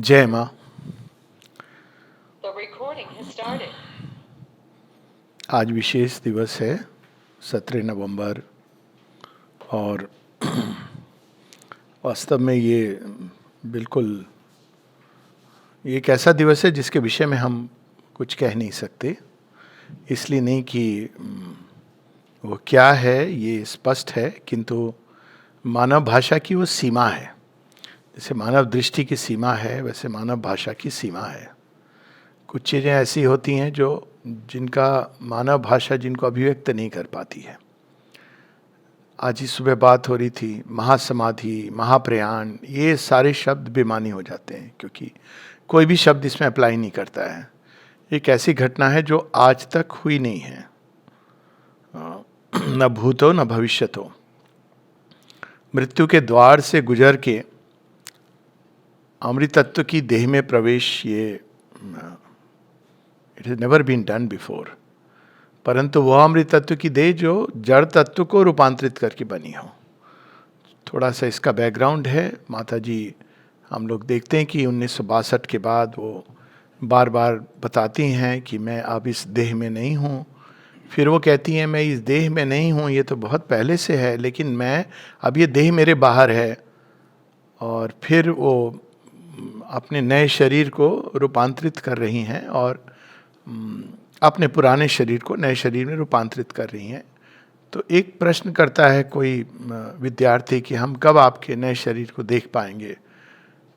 जय माँ। The recording has started. आज विशेष दिवस है 17 नवंबर और वास्तव में ये बिल्कुल ये एक ऐसा दिवस है जिसके विषय में हम कुछ कह नहीं सकते। इसलिए नहीं कि वो क्या है ये स्पष्ट है, किंतु मानव भाषा की वो सीमा है। जैसे मानव दृष्टि की सीमा है वैसे मानव भाषा की सीमा है। कुछ चीज़ें ऐसी होती हैं जिनका मानव भाषा जिनको अभिव्यक्त नहीं कर पाती है। आज ही सुबह बात हो रही थी, महासमाधि, महाप्रयाण, ये सारे शब्द बेमानी हो जाते हैं क्योंकि कोई भी शब्द इसमें अप्लाई नहीं करता है। एक ऐसी घटना है जो आज तक हुई नहीं है, न भूतो न भविष्यतो। मृत्यु के द्वार से गुजर के अमृतत्व की देह में प्रवेश, ये it has never been done before. परंतु वह अमृत तत्व की देह जो जड़ तत्व को रूपांतरित करके बनी हो। थोड़ा सा इसका बैकग्राउंड है। माता जी, हम लोग देखते हैं कि 1962 के बाद वो बार बार बताती हैं कि मैं अब इस देह में नहीं हूँ। फिर वो कहती हैं मैं इस देह में नहीं हूँ, ये तो बहुत पहले से है, लेकिन मैं अब ये देह मेरे बाहर है। और फिर वो अपने नए शरीर को रूपांतरित कर रही हैं और अपने पुराने शरीर को नए शरीर में रूपांतरित कर रही हैं। तो एक प्रश्न करता है कोई विद्यार्थी कि हम कब आपके नए शरीर को देख पाएंगे।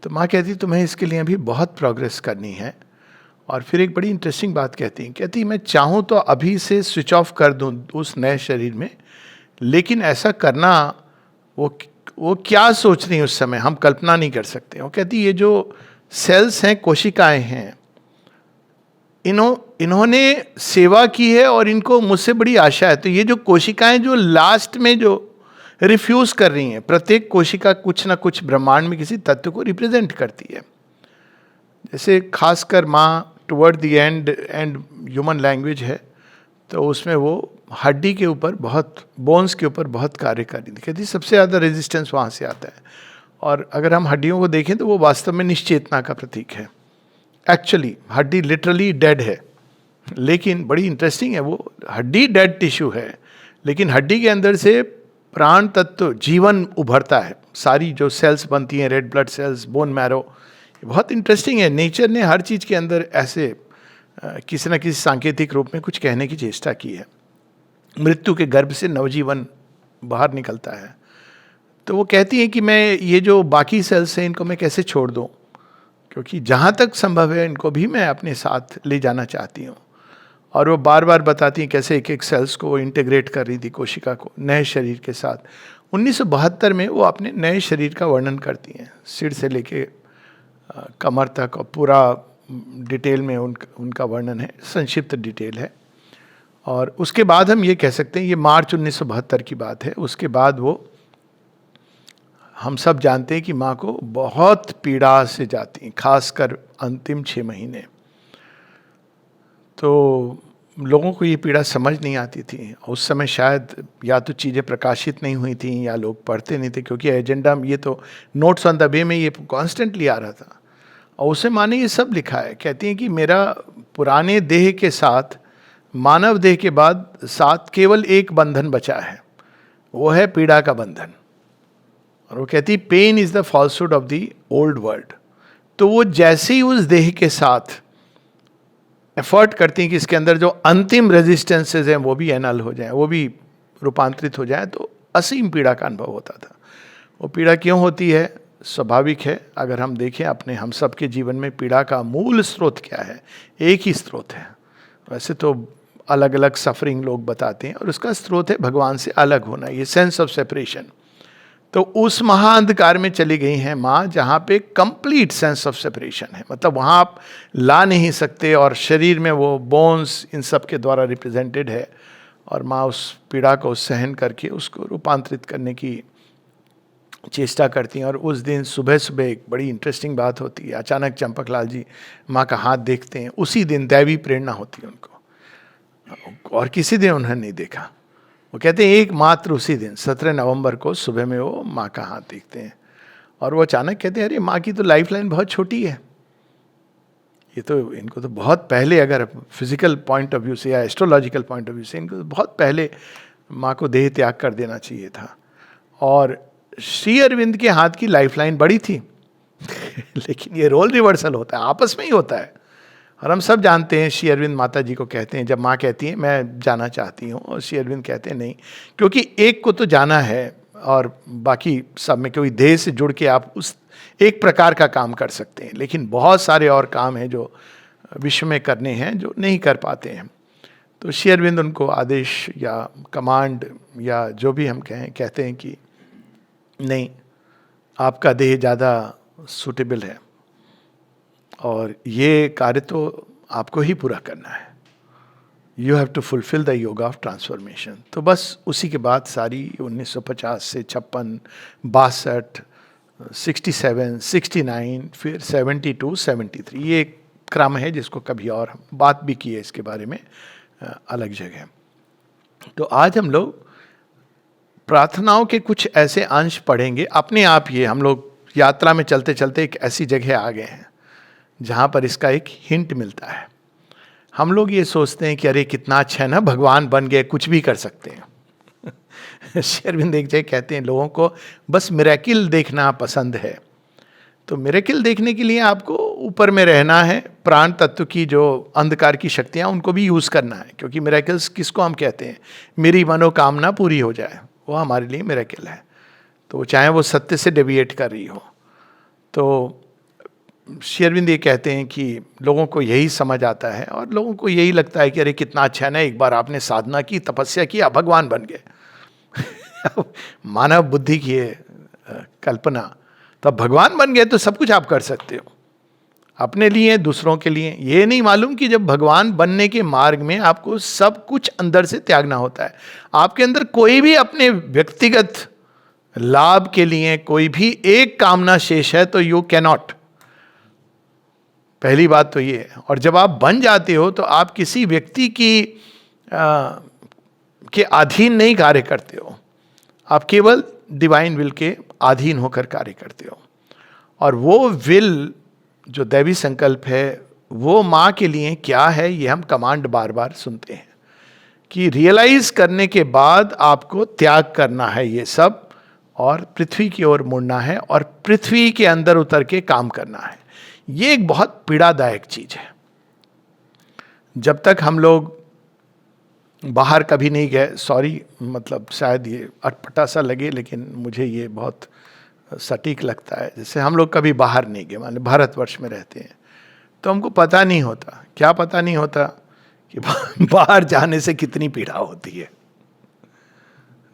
तो माँ कहती तुम्हें इसके लिए अभी बहुत प्रोग्रेस करनी है। और फिर एक बड़ी इंटरेस्टिंग बात कहती मैं चाहूँ तो अभी से स्विच ऑफ कर दूँ उस नए शरीर में, लेकिन ऐसा करना वो क्या सोच रही है उस समय हम कल्पना नहीं कर सकते। वो कहती ये जो सेल्स हैं, कोशिकाएं हैं, इन्होंने सेवा की है और इनको मुझसे बड़ी आशा है। तो ये जो कोशिकाएं जो लास्ट में जो रिफ्यूज कर रही हैं, प्रत्येक कोशिका कुछ ना कुछ ब्रह्मांड में किसी तत्व को रिप्रेजेंट करती है। जैसे खासकर माँ toward the and human language है, तो उसमें वो हड्डी के ऊपर बहुत, बोन्स के ऊपर बहुत कार्य कर रही थी। कहती सबसे ज़्यादा रेजिस्टेंस वहाँ से आता है। और अगर हम हड्डियों को देखें तो वो वास्तव में निश्चेतना का प्रतीक है। एक्चुअली हड्डी लिटरली डेड है, लेकिन बड़ी इंटरेस्टिंग है, वो हड्डी डेड टिश्यू है, लेकिन हड्डी के अंदर से प्राण तत्व, जीवन उभरता है। सारी जो सेल्स बनती हैं, red blood cells, bone marrow, बहुत इंटरेस्टिंग है। नेचर ने हर चीज़ के अंदर ऐसे किसी न किसी सांकेतिक रूप में कुछ कहने की चेष्टा की है। मृत्यु के गर्भ से नवजीवन बाहर निकलता है। तो वो कहती हैं कि मैं ये जो बाकी सेल्स हैं इनको मैं कैसे छोड़ दूँ, क्योंकि जहाँ तक संभव है इनको भी मैं अपने साथ ले जाना चाहती हूँ। और वो बार बार बताती हैं कैसे एक एक सेल्स को वो इंटीग्रेट कर रही थी, कोशिका को नए शरीर के साथ। 1972 में वो अपने नए शरीर का वर्णन करती हैं, सिर से लेके कमर तक, और पूरा डिटेल में उनका वर्णन है, संक्षिप्त डिटेल है। और उसके बाद हम ये कह सकते हैं, ये मार्च 1972 की बात है। उसके बाद वो, हम सब जानते हैं कि माँ को बहुत पीड़ा से जाती, खासकर अंतिम 6 महीने। तो लोगों को ये पीड़ा समझ नहीं आती थी। उस समय शायद या तो चीज़ें प्रकाशित नहीं हुई थी या लोग पढ़ते नहीं थे, क्योंकि एजेंडा में ये तो नोट्स ऑन द वे में ये कॉन्स्टेंटली आ रहा था। और उसे माँ ने ये सब लिखा है। कहती हैं कि मेरा पुराने देह के साथ, मानव देह के बाद साथ केवल एक बंधन बचा है, वो है पीड़ा का बंधन। और वो कहती pain is the falsehood of the old world. तो वो जैसे ही उस देह के साथ एफर्ट करती हैं कि इसके अंदर जो अंतिम रेजिस्टेंसेज हैं वो भी एनल हो जाए, वो भी रूपांतरित हो जाए, तो असीम पीड़ा का अनुभव होता था। वो पीड़ा क्यों होती है? स्वाभाविक है। अगर हम देखें अपने, हम सब के जीवन में पीड़ा का मूल स्रोत क्या है? एक ही स्रोत है। वैसे तो अलग अलग सफरिंग लोग बताते हैं, और उसका स्रोत है भगवान से अलग होना, ये सेंस ऑफ सेपरेशन। तो उस महाअंधकार में चली गई हैं माँ, जहाँ पे कंप्लीट सेंस ऑफ सेपरेशन है। मतलब वहाँ आप ला नहीं सकते, और शरीर में वो बोन्स इन सब के द्वारा रिप्रेजेंटेड है। और माँ उस पीड़ा को सहन करके उसको रूपांतरित करने की चेष्टा करती हैं। और उस दिन सुबह सुबह एक बड़ी इंटरेस्टिंग बात होती है। अचानक चंपकलाल जी माँ का हाथ देखते हैं। उसी दिन दैवी प्रेरणा होती है उनको, और किसी दिन उन्होंने नहीं देखा। वो कहते हैं एकमात्र उसी दिन 17 नवंबर को सुबह में वो माँ का हाथ देखते हैं। और वो अचानक कहते हैं अरे माँ की तो लाइफ लाइन बहुत छोटी है, ये तो इनको तो बहुत पहले, अगर फिजिकल पॉइंट ऑफ व्यू से या एस्ट्रोलॉजिकल पॉइंट ऑफ व्यू से, इनको तो बहुत पहले माँ को देह त्याग कर देना चाहिए था। और श्री अरविंद के हाथ की लाइफलाइन बड़ी थी लेकिन ये रोल रिवर्सल होता है, आपस में ही होता है। और हम सब जानते हैं, श्री अरविंद माता जी को कहते हैं, जब माँ कहती है मैं जाना चाहती हूँ, और श्री अरविंद कहते हैं नहीं, क्योंकि एक को तो जाना है और बाकी सब में कोई देह से जुड़ के आप उस एक प्रकार का काम कर सकते हैं, लेकिन बहुत सारे और काम हैं जो विश्व में करने हैं जो नहीं कर पाते हैं। तो श्री अरविंद उनको आदेश या कमांड या जो भी हम कहते हैं कि नहीं, आपका देह ज़्यादा सूटेबल है और ये कार्य तो आपको ही पूरा करना है, you have to fulfil the yoga of transformation. तो बस उसी के बाद सारी 1950 से 56, 62, 67, 69, फिर 72, 73, ये एक क्रम है जिसको कभी और हम बात भी की है इसके बारे में अलग जगह। तो आज हम लोग प्रार्थनाओं के कुछ ऐसे अंश पढ़ेंगे। अपने आप ये हम लोग यात्रा में चलते चलते एक ऐसी जगह आ गए हैं जहाँ पर इसका एक हिंट मिलता है। हम लोग ये सोचते हैं कि अरे कितना अच्छा है ना, भगवान बन गए, कुछ भी कर सकते हैं श्री अरविंद एक जगह कहते हैं लोगों को बस मिरेकिल देखना पसंद है। तो मिरेकिल देखने के लिए आपको ऊपर में रहना है, प्राण तत्व की जो अंधकार की शक्तियाँ उनको भी यूज़ करना है, क्योंकि मिरेकिल्स किसको हम कहते हैं, मेरी मनोकामना पूरी हो जाए, वो हमारे लिए मिरेकिल है। तो चाहे वो सत्य से डेविएट कर रही हो। तो श्री अरविंद ये कहते हैं कि लोगों को यही समझ आता है और लोगों को यही लगता है कि अरे कितना अच्छा है ना, एक बार आपने साधना की, तपस्या की, आप भगवान बन गए मानव बुद्धि की कल्पना, तो भगवान बन गए तो सब कुछ आप कर सकते हो अपने लिए, दूसरों के लिए। ये नहीं मालूम कि जब भगवान बनने के मार्ग में आपको सब कुछ अंदर से त्यागना होता है। आपके अंदर कोई भी अपने व्यक्तिगत लाभ के लिए कोई भी एक कामना शेष है तो यू कैनॉट, पहली बात तो ये है। और जब आप बन जाते हो तो आप किसी व्यक्ति के अधीन नहीं कार्य करते हो, आप केवल डिवाइन विल के अधीन होकर कार्य करते हो। और वो विल जो दैवी संकल्प है वो माँ के लिए क्या है, ये हम कमांड बार बार सुनते हैं कि रियलाइज करने के बाद आपको त्याग करना है ये सब और पृथ्वी की ओर मुड़ना है और पृथ्वी के अंदर उतर के काम करना है। ये एक बहुत पीड़ादायक चीज है। जब तक हम लोग बाहर कभी नहीं गए, सॉरी मतलब शायद ये अटपटा सा लगे लेकिन मुझे ये बहुत सटीक लगता है, जैसे हम लोग कभी बाहर नहीं गए, मान लो भारतवर्ष में रहते हैं, तो हमको पता नहीं होता, क्या पता नहीं होता कि बाहर जाने से कितनी पीड़ा होती है।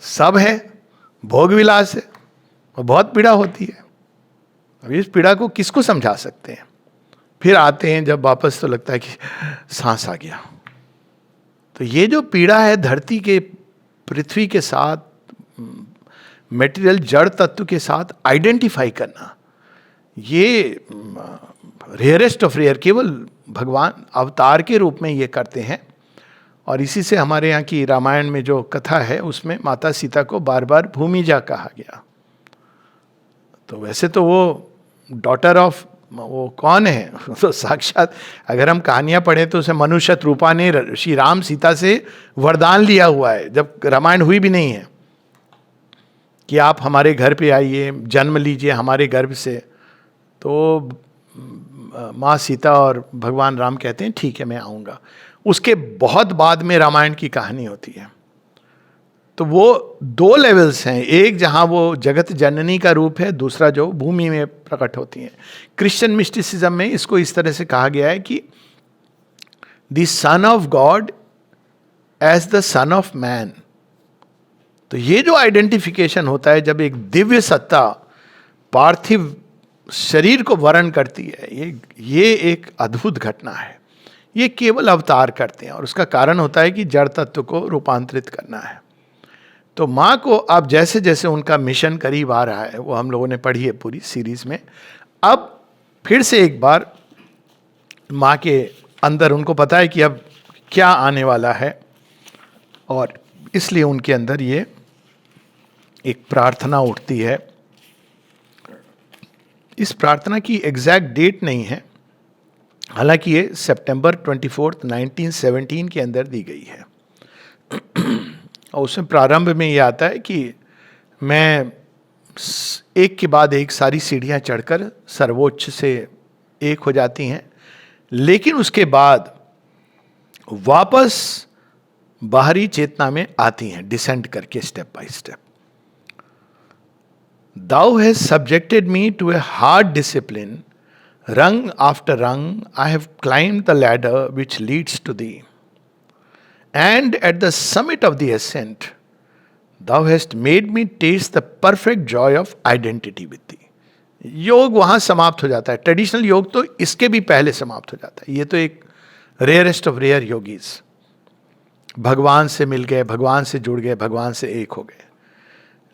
सब है, भोग विलास है और बहुत पीड़ा होती है। अब इस पीड़ा को किसको समझा सकते हैं। फिर आते हैं जब वापस तो लगता है कि सांस आ गया। तो ये जो पीड़ा है धरती के, पृथ्वी के साथ, मटेरियल जड़ तत्व के साथ आइडेंटिफाई करना, ये रेयरेस्ट ऑफ रेयर, केवल भगवान अवतार के रूप में ये करते हैं। और इसी से हमारे यहाँ की रामायण में जो कथा है उसमें माता सीता को बार बार भूमिजा कहा गया। तो वैसे तो वो डॉटर ऑफ, वो कौन है तो साक्षात अगर हम कहानियाँ पढ़ें तो उसे मनुष्यत रूपा ने श्री राम सीता से वरदान लिया हुआ है, जब रामायण हुई भी नहीं है, कि आप हमारे घर पे आइए, जन्म लीजिए हमारे गर्भ से। तो माँ सीता और भगवान राम कहते हैं ठीक है मैं आऊँगा। उसके बहुत बाद में रामायण की कहानी होती है। तो वो दो लेवल्स हैं, एक जहाँ वो जगत जननी का रूप है, दूसरा जो भूमि में प्रकट होती हैं। क्रिश्चियन मिस्टिसिज्म में इसको इस तरह से कहा गया है कि the son of God as the son of man. तो ये जो आइडेंटिफिकेशन होता है जब एक दिव्य सत्ता पार्थिव शरीर को वर्ण करती है, ये एक अद्भुत घटना है। ये केवल अवतार करते हैं और उसका कारण होता है कि जड़ तत्व को रूपांतरित करना है। तो माँ को अब जैसे जैसे उनका मिशन करीब आ रहा है, वो हम लोगों ने पढ़ी है पूरी सीरीज में, अब फिर से एक बार माँ के अंदर उनको पता है कि अब क्या आने वाला है, और इसलिए उनके अंदर ये एक प्रार्थना उठती है। इस प्रार्थना की एग्जैक्ट डेट नहीं है, हालांकि ये सितंबर 24, 1917 के अंदर दी गई है। और उसमें प्रारंभ में ये आता है कि मैं एक के बाद एक सारी सीढ़ियां चढ़कर सर्वोच्च से एक हो जाती हैं, लेकिन उसके बाद वापस बाहरी चेतना में आती हैं, डिसेंड करके step by step. Thou hast subjected me to a hard discipline. Rung after rung, I have climbed the ladder which leads to thee. And at the summit of the ascent, thou hast made me taste the perfect joy of identity with thee. योग वहां समाप्त हो जाता है। Traditional योग तो इसके भी पहले समाप्त हो जाता है। ये तो एक रेयरेस्ट ऑफ रेयर योगीज, भगवान से मिल गए, भगवान से जुड़ गए, भगवान से एक हो गए।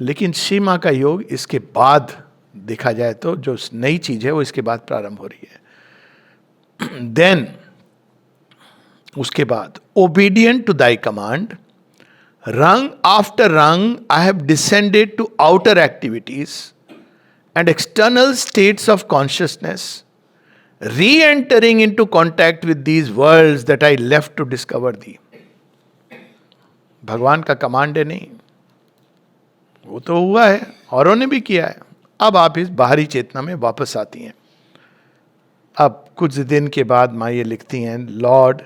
लेकिन श्री मां का योग इसके बाद देखा जाए तो जो नई चीज है वो इसके बाद प्रारंभ हो रही है। देन उसके बाद obedient to thy command, rung after rung I have descended to outer activities and external states of consciousness, reentering into contact with these worlds that I left to discover thee. भगवान का command है नहीं, वो तो हुआ है, औरों ने भी किया है। अब आप इस बाहरी चेतना में वापस आती हैं। अब कुछ दिन के बाद माँ ये लिखती हैं, Lord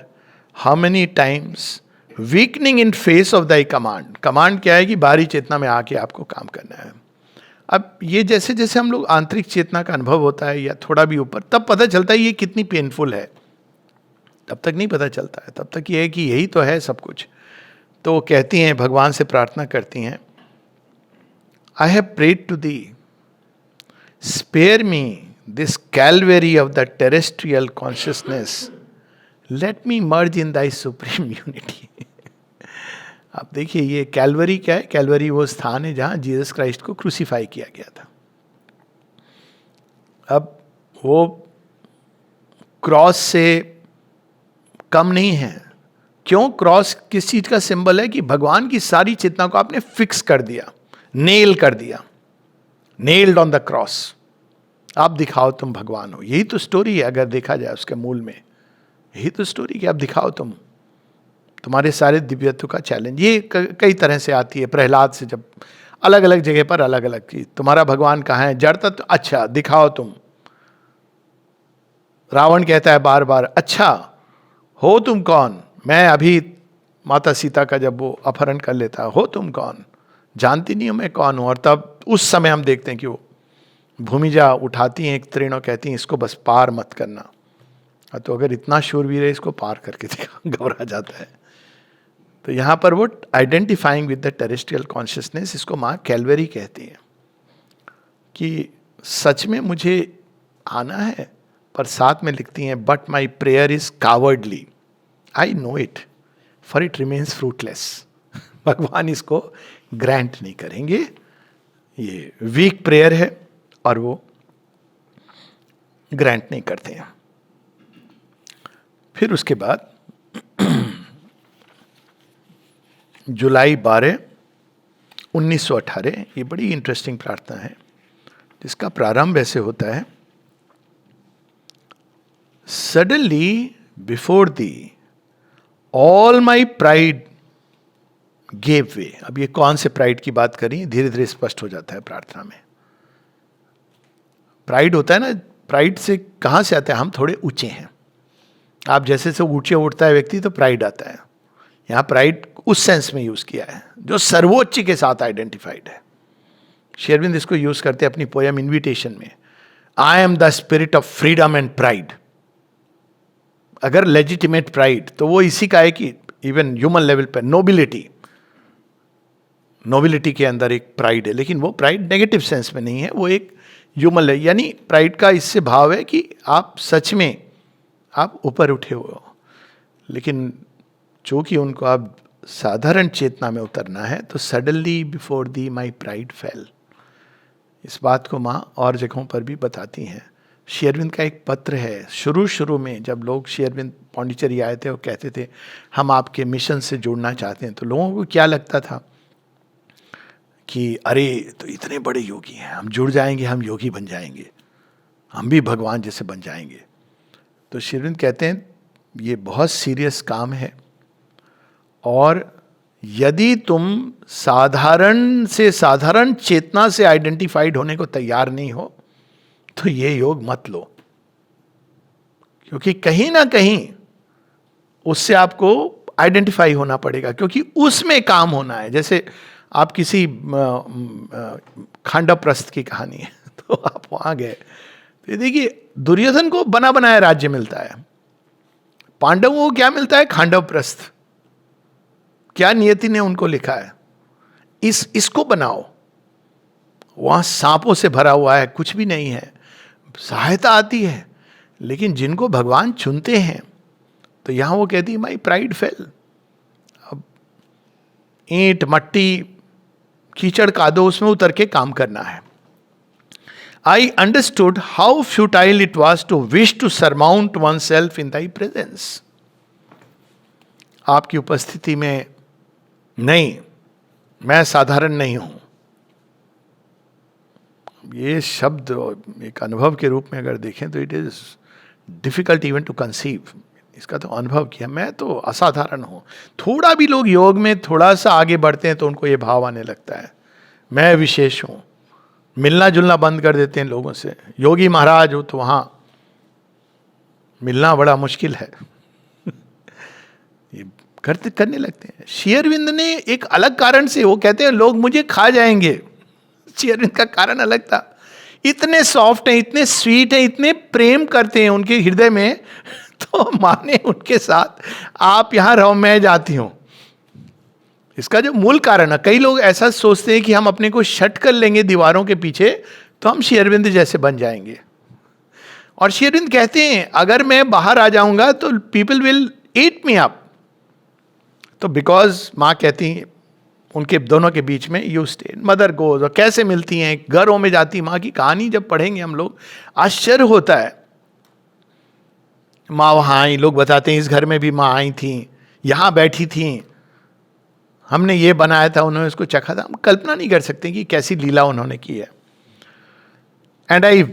how many times weakening in face of thy command. Command क्या है कि बाहरी चेतना में आके आपको काम करना है। अब ये जैसे जैसे हम लोग आंतरिक चेतना का अनुभव होता है या थोड़ा भी ऊपर, तब पता चलता है ये कितनी पेनफुल है। तब तक नहीं पता चलता है, तब तक ये है कि यही तो है सब कुछ। तो वो कहती हैं, भगवान से प्रार्थना करती हैं, I have prayed to thee, spare me this Calvary of the terrestrial consciousness, let me merge in thy supreme unity. अब देखिए ये कैलवरी क्या है? कैलवरी वो स्थान है जहां जीसस क्राइस्ट को क्रूसीफाई किया गया था। अब वो क्रॉस से कम नहीं है। क्यों? क्रॉस किस चीज का सिंबल है? कि भगवान की सारी चेतना को आपने फिक्स कर दिया, नेल कर दिया, नेल्ड ऑन द क्रॉस। आप दिखाओ तुम भगवान हो। यही तो स्टोरी है अगर देखा जाए उसके मूल में। यही तो स्टोरी कि आप दिखाओ तुम, तुम्हारे सारे दिव्यत्व का चैलेंज। ये कई तरह से आती है। प्रहलाद से जब अलग अलग जगह पर अलग अलग की, तुम्हारा भगवान कहाँ है? जड़ तत्व, अच्छा दिखाओ तुम। रावण कहता है बार बार, अच्छा हो तुम कौन? मैं अभी माता सीता का जब वो अपहरण कर लेता, हो तुम कौन? जानती नहीं हूं मैं कौन हूं। और तब उस समय हम देखते हैं कि वो भूमिजा उठाती हैं एक तृण और कहती हैं इसको बस पार मत करना। तो अगर इतना शूरवीर है इसको पार करके दिखा, घबरा जाता है। तो यहां पर वो identifying with the terrestrial consciousness, इसको माँ कैलवरी कहती है कि सच में मुझे आना है। पर साथ में लिखती हैं, but my prayer is cowardly, I know it, for it remains fruitless. भगवान इसको ग्रांट नहीं करेंगे। ये वीक प्रेयर है और वो ग्रांट नहीं करते हैं। फिर उसके बाद जुलाई 12, 1918, ये बड़ी इंटरेस्टिंग प्रार्थना है जिसका प्रारंभ ऐसे होता है, suddenly before thee all my pride gave way. अब ये कौन से प्राइड की बात करी? धीरे धीरे स्पष्ट हो जाता है प्रार्थना में। प्राइड होता है ना, प्राइड से कहां से आता है? हम थोड़े ऊंचे हैं। आप जैसे से ऊंचे उठता है व्यक्ति तो प्राइड आता है। यहां प्राइड उस सेंस में यूज किया है जो सर्वोच्च के साथ आइडेंटिफाइड है। श्री अरविंद इसको यूज करते हैं अपनी पोयम इन्विटेशन में, I am the spirit of freedom and pride. अगर लेजिटिमेट प्राइड तो वो इसी का है कि इवन ह्यूमन लेवल पर नोबिलिटी, नोबिलिटी के अंदर एक प्राइड है। लेकिन वो प्राइड नेगेटिव सेंस में नहीं है, वो एक ह्यूमन है। यानी प्राइड का इससे भाव है कि आप सच में आप ऊपर उठे हुए हो। लेकिन चूंकि उनको आप साधारण चेतना में उतरना है, तो suddenly before the my pride fail. इस बात को माँ और जगहों पर भी बताती हैं। श्री अरविंद का एक पत्र है, शुरू में जब लोग श्री अरविंद पौंडीचेरी आए थे, वो कहते थे हम आपके मिशन से जुड़ना चाहते हैं। तो लोगों को क्या लगता था कि अरे तो इतने बड़े योगी हैं, हम जुड़ जाएंगे, हम योगी बन जाएंगे, हम भी भगवान जैसे बन जाएंगे। तो श्री अरविंद कहते हैं ये बहुत सीरियस काम है, और यदि तुम साधारण से साधारण चेतना से आइडेंटिफाइड होने को तैयार नहीं हो तो ये योग मत लो, क्योंकि कहीं ना कहीं उससे आपको आइडेंटिफाई होना पड़ेगा, क्योंकि उसमें काम होना है। जैसे आप किसी खांडवप्रस्थ की कहानी है तो आप वहां गए, तो देखिए दुर्योधन को बना बनाया राज्य मिलता है, पांडवों को क्या मिलता है? खांडवप्रस्थ। क्या नियति ने उनको लिखा है, इसको बनाओ। वहां सांपों से भरा हुआ है, कुछ भी नहीं है, सहायता आती है, लेकिन जिनको भगवान चुनते हैं, तो यहां वो कहती है माई प्राइड फेल। अब ईंट मट्टी कीचड़ कादो उसमें उतर के काम करना है। I understood how futile it was to wish to surmount oneself in thy presence. आपकी उपस्थिति में नहीं, मैं साधारण नहीं हूं, ये शब्द एक अनुभव के रूप में अगर देखें तो it is difficult even to conceive. इसका तो अनुभव किया, मैं तो असाधारण हूं। थोड़ा भी लोग योग में थोड़ा सा आगे बढ़ते हैं तो उनको ये भाव आने लगता है मैं विशेष हूं, मिलना जुलना बंद कर देते हैं लोगों से। योगी महाराज हो तो वहां मिलना बड़ा मुश्किल है ये करने लगते हैं। श्री अरविंद ने एक अलग कारण से, वो कहते हैं लोग मुझे खा जाएंगे, श्री अरविंद का कारण अलग था। इतने सॉफ्ट हैं, इतने स्वीट हैं, इतने प्रेम करते हैं उनके हृदय में, तो माने उनके साथ आप यहां रहो मैं जाती हूं। इसका जो मूल कारण है, कई लोग ऐसा सोचते हैं कि हम अपने को शट कर लेंगे दीवारों के पीछे तो हम श्री अरविंद जैसे बन जाएंगे। और श्री अरविंद कहते हैं अगर मैं बाहर आ जाऊंगा तो people will eat me up. तो बिकॉज माँ कहती हैं उनके दोनों के बीच में यू स्टे, मदर गोज, और कैसे मिलती हैं, घरों में जाती। माँ की कहानी जब पढ़ेंगे हम लोग आश्चर्य होता है। माँ वहाँ आई, लोग बताते हैं इस घर में भी माँ आई थी, यहाँ बैठी थी, हमने ये बनाया था, उन्होंने इसको चखा था। हम कल्पना नहीं कर सकते कि कैसी लीला उन्होंने की है। And I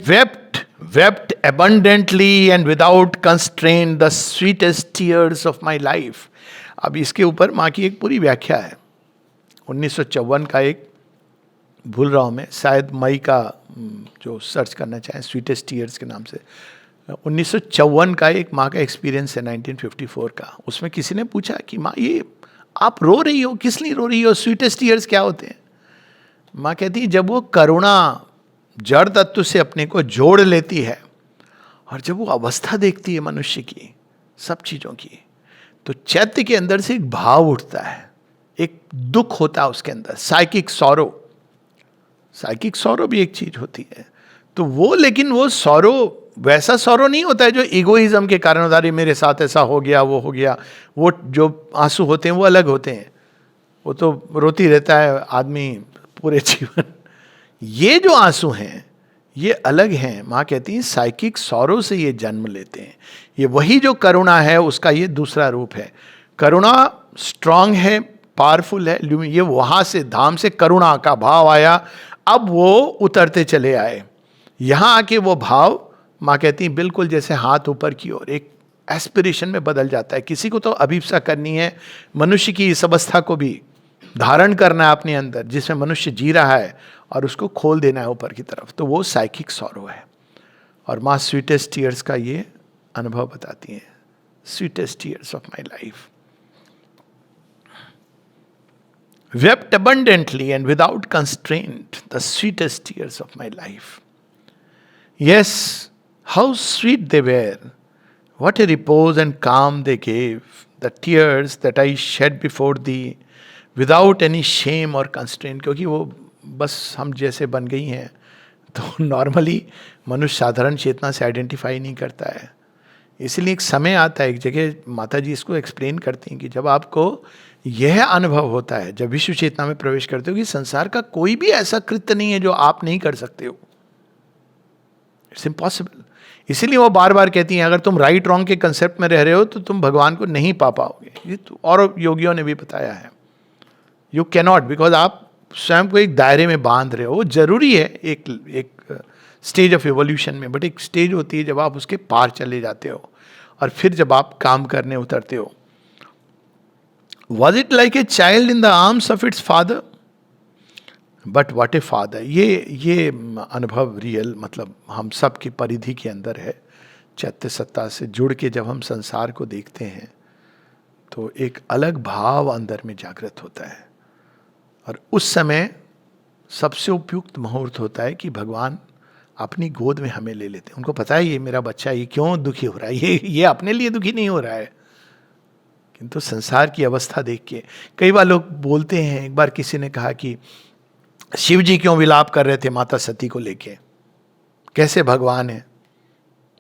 wept abundantly and without constraint the sweetest tears of my life। अब इसके ऊपर माँ की एक पूरी व्याख्या है। 1954 का एक, भूल रहा हूँ मैं, शायद मई का, जो सर्च करना चाहें स्वीटेस्ट टीयर्स के नाम से, 1954 का एक माँ का एक्सपीरियंस है 1954 का। उसमें किसी ने पूछा कि माँ ये आप रो रही हो, किस लिए रो रही हो, स्वीटेस्ट टीयर्स क्या होते हैं? माँ कहती है जब वो करुणा जड़ तत्व से अपने को जोड़ लेती है और जब वो अवस्था देखती है मनुष्य की सब चीज़ों की, तो चैत्य के अंदर से एक भाव उठता है, एक दुख होता है उसके अंदर, साइकिक सौरो भी एक चीज होती है। तो वो, लेकिन वो सौरो वैसा सौरो नहीं होता है जो इगोइज्म के कारण होता है, मेरे साथ ऐसा हो गया वो हो गया। वो जो आंसू होते हैं वो अलग होते हैं, वो तो रोती रहता है आदमी पूरे जीवन। ये जो आंसू हैं ये अलग हैं। माँ कहती है साइकिक सौरो से ये जन्म लेते हैं। ये वही जो करुणा है उसका ये दूसरा रूप है। करुणा स्ट्रांग है, पावरफुल है, ये वहां से धाम से करुणा का भाव आया, अब वो उतरते चले आए। यहां आके वो भाव माँ कहती है बिल्कुल जैसे हाथ ऊपर की ओर एक एस्पिरेशन में बदल जाता है। किसी को तो अभिप्सा करनी है, मनुष्य की इस अवस्था को भी धारण करना है अपने अंदर जिसमें मनुष्य जी रहा है और उसको खोल देना है ऊपर की तरफ, तो वो साइकिक सौरो है। और माँ स्वीटेस्ट टीयर्स का ये अनुभव बताती हैं, sweetest tears of my life. Wept abundantly and without constraint, the sweetest tears of my life. Yes, how sweet they were. What a repose and calm they gave. The tears that I shed before thee, without any shame or constraint. क्योंकि वो बस हम जैसे बन गई हैं, तो normally मनुष्य साधारण चेतना से आइडेंटिफाई नहीं करता है। इसलिए एक समय आता है, एक जगह माता जी इसको एक्सप्लेन करती हैं कि जब आपको यह अनुभव होता है, जब विश्व चेतना में प्रवेश करते हो कि संसार का कोई भी ऐसा कृत्य नहीं है जो आप नहीं कर सकते हो, इट्स इम्पॉसिबल। इसीलिए वो बार बार कहती हैं अगर तुम राइट रॉन्ग के कंसेप्ट में रह रहे हो तो तुम भगवान को नहीं पा पाओगे। ये तो और योगियों ने भी बताया है, यू कैनॉट, बिकॉज आप स्वयं को एक दायरे में बांध रहे हो। वो जरूरी है एक स्टेज ऑफ एवोल्यूशन में, बट एक स्टेज होती है जब आप उसके पार चले जाते हो। और फिर जब आप काम करने उतरते हो, was it like a child in the arms of its father, but what a father. ये अनुभव रियल, मतलब हम सब की परिधि के अंदर है। चैत्य सत्ता से जुड़ के जब हम संसार को देखते हैं तो एक अलग भाव अंदर में जागृत होता है, और उस समय सबसे उपयुक्त मुहूर्त होता है कि भगवान अपनी गोद में हमें ले लेते हैं। उनको पता है ये मेरा बच्चा, ये क्यों दुखी हो रहा है, ये अपने लिए दुखी नहीं हो रहा है, किंतु संसार की अवस्था देख के। कई बार लोग बोलते हैं, एक बार किसी ने कहा कि शिव जी क्यों विलाप कर रहे थे माता सती को लेके, कैसे भगवान है।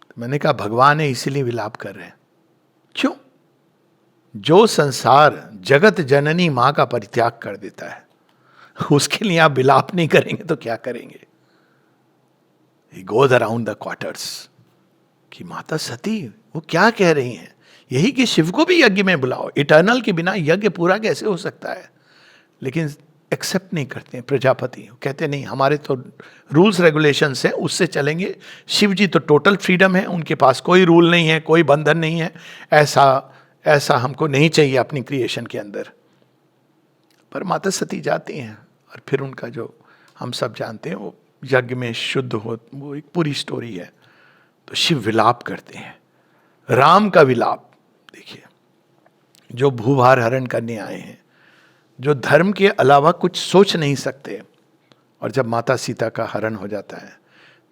तो मैंने कहा भगवान है इसीलिए विलाप कर रहे हैं। क्यों? जो संसार जगत जननी मां का परित्याग कर देता है, उसके लिए आप विलाप नहीं करेंगे तो क्या करेंगे। He goes around the quarters कि माता सती वो क्या कह रही हैं, यही कि शिव को भी यज्ञ में बुलाओ, इटर्नल के बिना यज्ञ पूरा कैसे हो सकता है। लेकिन एक्सेप्ट नहीं करते हैं प्रजापति, कहते नहीं हमारे तो रूल्स रेगुलेशंस हैं, उससे चलेंगे। शिव जी तो टोटल फ्रीडम है, उनके पास कोई रूल नहीं है, कोई बंधन नहीं है, ऐसा हमको नहीं चाहिए अपनी क्रिएशन के अंदर। पर माता सती जाती हैं और फिर उनका जो हम सब जानते हैं वो यज्ञ में शुद्ध हो, वो एक पूरी स्टोरी है। तो शिव विलाप करते हैं, राम का विलाप देखिए, जो भूभार हरण करने आए हैं, जो धर्म के अलावा कुछ सोच नहीं सकते, और जब माता सीता का हरण हो जाता है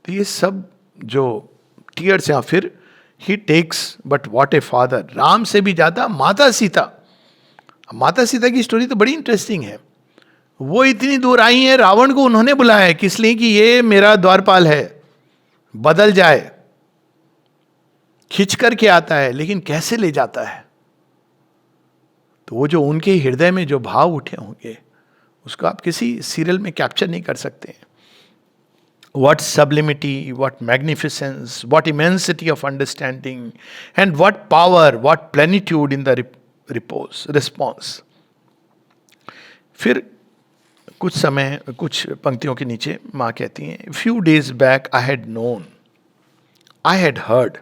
तो ये सब जो टीयर्स हैं, फिर he takes but what a father, Ram से भी ज्यादा माता सीता। माता सीता की स्टोरी तो बड़ी इंटरेस्टिंग है। वो इतनी दूर आई हैं, रावण को उन्होंने बुलाया है, किस लिए कि ये मेरा द्वारपाल है, बदल जाए, खिंच करके आता है, लेकिन कैसे ले जाता है। तो वो जो उनके हृदय में जो भाव उठे होंगे उसको आप किसी सीरियल में कैप्चर नहीं कर सकते। What sublimity, what magnificence, what immensity of understanding, and what power, what plenitude in the response. फिर कुछ समय, कुछ पंक्तियों के नीचे माँ कहती हैं, few days back I had known, I had heard.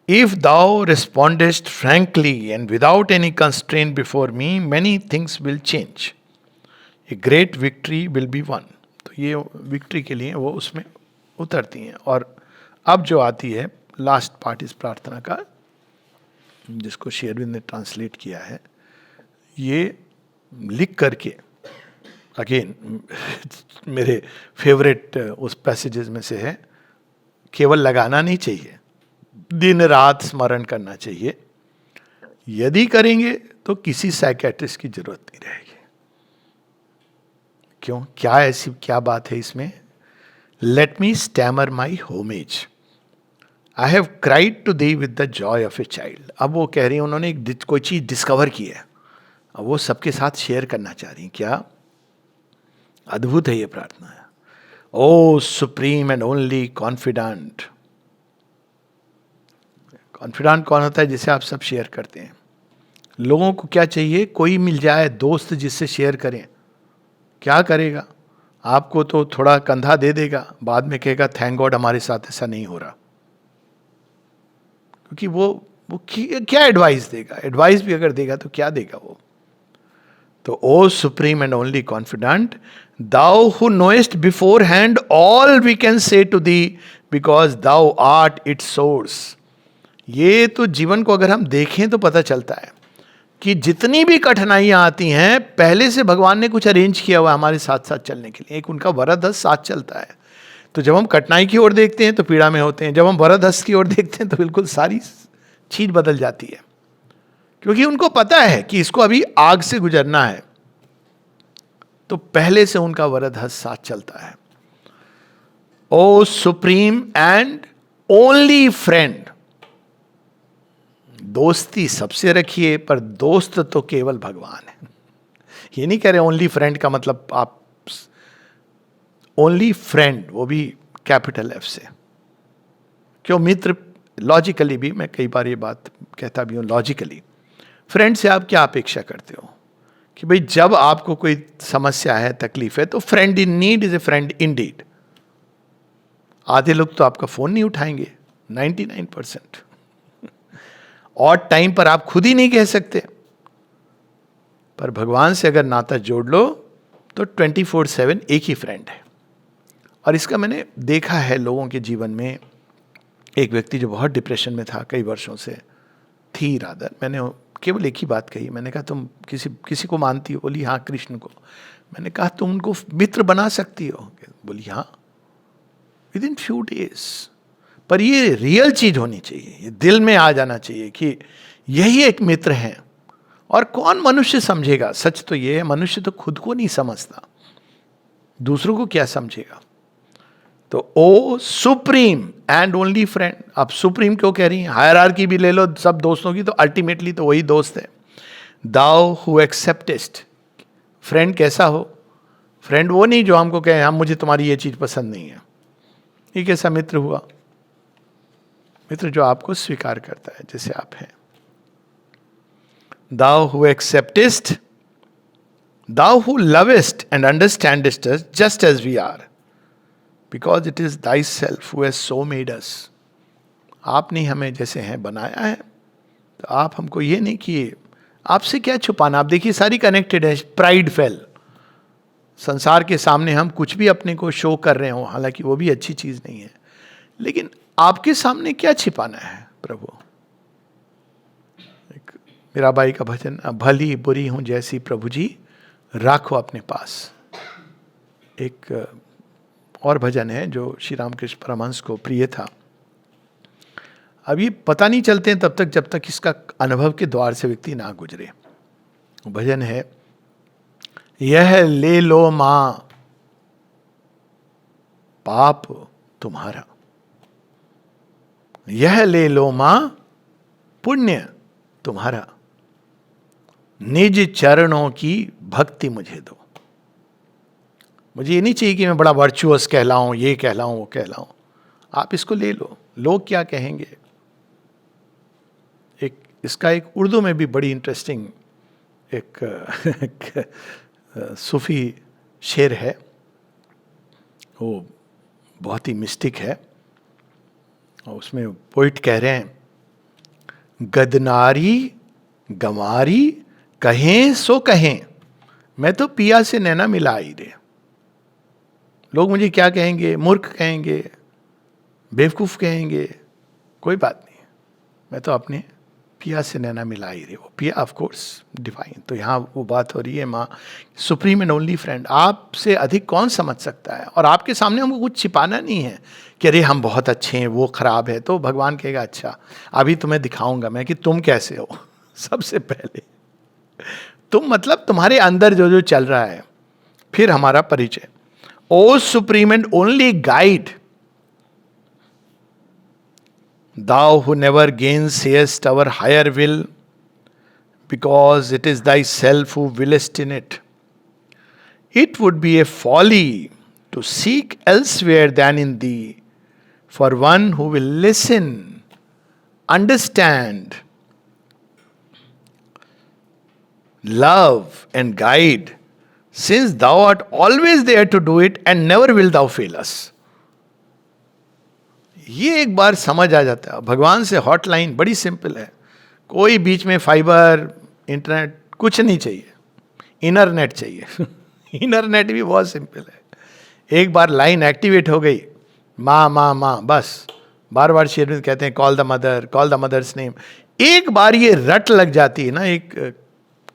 If thou respondest frankly and without any constraint before me, many things will change. A great victory will be won. तो ये विक्ट्री के लिए वो उसमें उतरती हैं। और अब जो आती है लास्ट पार्ट इस प्रार्थना का, जिसको शेरविंद ने ट्रांसलेट किया है, ये लिख करके अगेन मेरे फेवरेट उस पैसेजेस में से है। केवल लगाना नहीं चाहिए, दिन रात स्मरण करना चाहिए। यदि करेंगे तो किसी साइकेट्रिस्ट की जरूरत नहीं रहेगी। क्यों? क्या ऐसी क्या बात है इसमें? Let me stammer my homage, I have cried to thee with the joy of a child. अब वो कह रही हैं उन्होंने कोई चीज डिस्कवर की है, अब वो सबके साथ शेयर करना चाह रही हैं। क्या अद्भुत है ये प्रार्थना है। O supreme and only confident. Confident कौन होता है? जिसे आप सब शेयर करते हैं। लोगों को क्या चाहिए? कोई मिल जाए दोस्त जिससे शेयर करें। क्या करेगा? आपको तो थोड़ा कंधा दे देगा, बाद में कहेगा थैंक गॉड हमारे साथ ऐसा नहीं हो रहा। क्योंकि वो क्या एडवाइस देगा? एडवाइस भी अगर देगा तो क्या देगा वो? तो O supreme and only confident, thou who knowest beforehand all we can say to thee because thou art its source. ये तो जीवन को अगर हम देखें तो पता चलता है कि जितनी भी कठिनाइयां आती हैं, पहले से भगवान ने कुछ अरेंज किया हुआ हमारे साथ साथ चलने के लिए। एक उनका वरद हस्त साथ चलता है। तो जब हम कठिनाई की ओर देखते हैं तो पीड़ा में होते हैं, जब हम वरद हस्त की ओर देखते हैं तो बिल्कुल सारी चीज बदल जाती है। क्योंकि उनको पता है कि इसको अभी आग से गुजरना है, तो पहले से उनका वरद हस्त साथ चलता है। O supreme and only friend. दोस्ती सबसे रखिए, पर दोस्त तो केवल भगवान है। ये नहीं कह रहे ओनली फ्रेंड का मतलब आप ओनली फ्रेंड, वो भी कैपिटल एफ से। क्यों? मित्र लॉजिकली भी, मैं कई बार ये बात कहता भी हूं, लॉजिकली फ्रेंड से आप क्या अपेक्षा करते हो कि भाई जब आपको कोई समस्या है, तकलीफ है, तो friend in need is a friend indeed. आधे लोग तो आपका फोन नहीं उठाएंगे, 99%। और टाइम पर आप खुद ही नहीं कह सकते, पर भगवान से अगर नाता जोड़ लो तो 24/7 एक ही फ्रेंड है। और इसका मैंने देखा है लोगों के जीवन में। एक व्यक्ति जो बहुत डिप्रेशन में था कई वर्षों से थी, रादर, मैंने केवल एक ही बात कही। मैंने कहा तुम किसी को मानती हो? बोली हाँ, कृष्ण को। मैंने कहा तुम उनको मित्र बना सकती हो? बोली हाँ, विद इन फ्यू डेज। पर ये रियल चीज होनी चाहिए, ये दिल में आ जाना चाहिए कि यही एक मित्र है। और कौन मनुष्य समझेगा? सच तो ये है, मनुष्य तो खुद को नहीं समझता, दूसरों को क्या समझेगा? तो O supreme and only friend. आप सुप्रीम क्यों कह रही हैं? हायरार्की भी ले लो सब दोस्तों की, तो अल्टीमेटली तो वही दोस्त है। दाउ हु एक्सेप्टेस्ट। फ्रेंड कैसा हो? फ्रेंड वो नहीं जो हमको कहे हम मुझे तुम्हारी ये चीज पसंद नहीं है। ये कैसा मित्र हुआ? मित्र जो आपको स्वीकार करता है जैसे आप हैं। Thou who acceptest, thou who lovest and understandest us just as we are, because it is thy self who has so made us. आपने हमें जैसे हैं बनाया है, तो आप हमको ये नहीं किए, आपसे क्या छुपाना? आप देखिए सारी कनेक्टेड है। प्राइड फेल, संसार के सामने हम कुछ भी अपने को शो कर रहे हो, हालांकि वो भी अच्छी चीज नहीं है, लेकिन आपके सामने क्या छिपाना है प्रभु? एक मीराबाई का भजन, भली बुरी हूं जैसी प्रभु जी राखो अपने पास। एक और भजन है जो श्री रामकृष्ण परमहंस को प्रिय था। अब ये पता नहीं चलते हैं तब तक जब तक इसका अनुभव के द्वार से व्यक्ति ना गुजरे। भजन है, यह ले लो मां पाप तुम्हारा, यह ले लो मां पुण्य तुम्हारा, निज चरणों की भक्ति मुझे दो। मुझे ये नहीं चाहिए कि मैं बड़ा वर्चुअस कहलाऊं, ये कहलाऊं, वो कहलाऊं। आप इसको ले लो, लोग क्या कहेंगे? इसका एक उर्दू में भी बड़ी इंटरेस्टिंग एक सूफी शेर है, वो बहुत ही मिस्टिक है। और उसमें पोइट कह रहे हैं, गदनारी गंवारी कहें सो कहें, मैं तो पिया से नैना मिलाई रे। लोग मुझे क्या कहेंगे? मूर्ख कहेंगे, बेवकूफ कहेंगे, कोई बात नहीं, मैं तो अपने पिया से नैना मिलाई रे। वो पिया ऑफ कोर्स डिवाइन। तो यहाँ वो बात हो रही है माँ सुप्रीम एंड ओनली फ्रेंड। आपसे अधिक कौन समझ सकता है? और आपके सामने हमको कुछ छिपाना नहीं है कि अरे हम बहुत अच्छे हैं, वो खराब है। तो भगवान कहेगा अच्छा अभी तुम्हें दिखाऊंगा मैं कि तुम कैसे हो। सबसे पहले तुम मतलब तुम्हारे अंदर जो जो चल रहा है, फिर हमारा परिचय। O supreme and only guide, thou who never gainsayest our higher will, because it is thyself who willest in it. It would be a folly to seek elsewhere than in thee, for one who will listen, understand, love and guide, since thou art always there to do it and never will thou fail us. ये एक बार समझ आ जाता है। भगवान से hotline बड़ी simple है, कोई बीच में फाइबर इंटरनेट कुछ नहीं चाहिए, इनर नेट चाहिए। इनर नेट भी बहुत सिंपल है। एक बार लाइन एक्टिवेट हो गई, माँ माँ माँ, बस बार बार शेरविंद कहते हैं call the mother, call the mother's name. एक बार ये रट लग जाती है ना, एक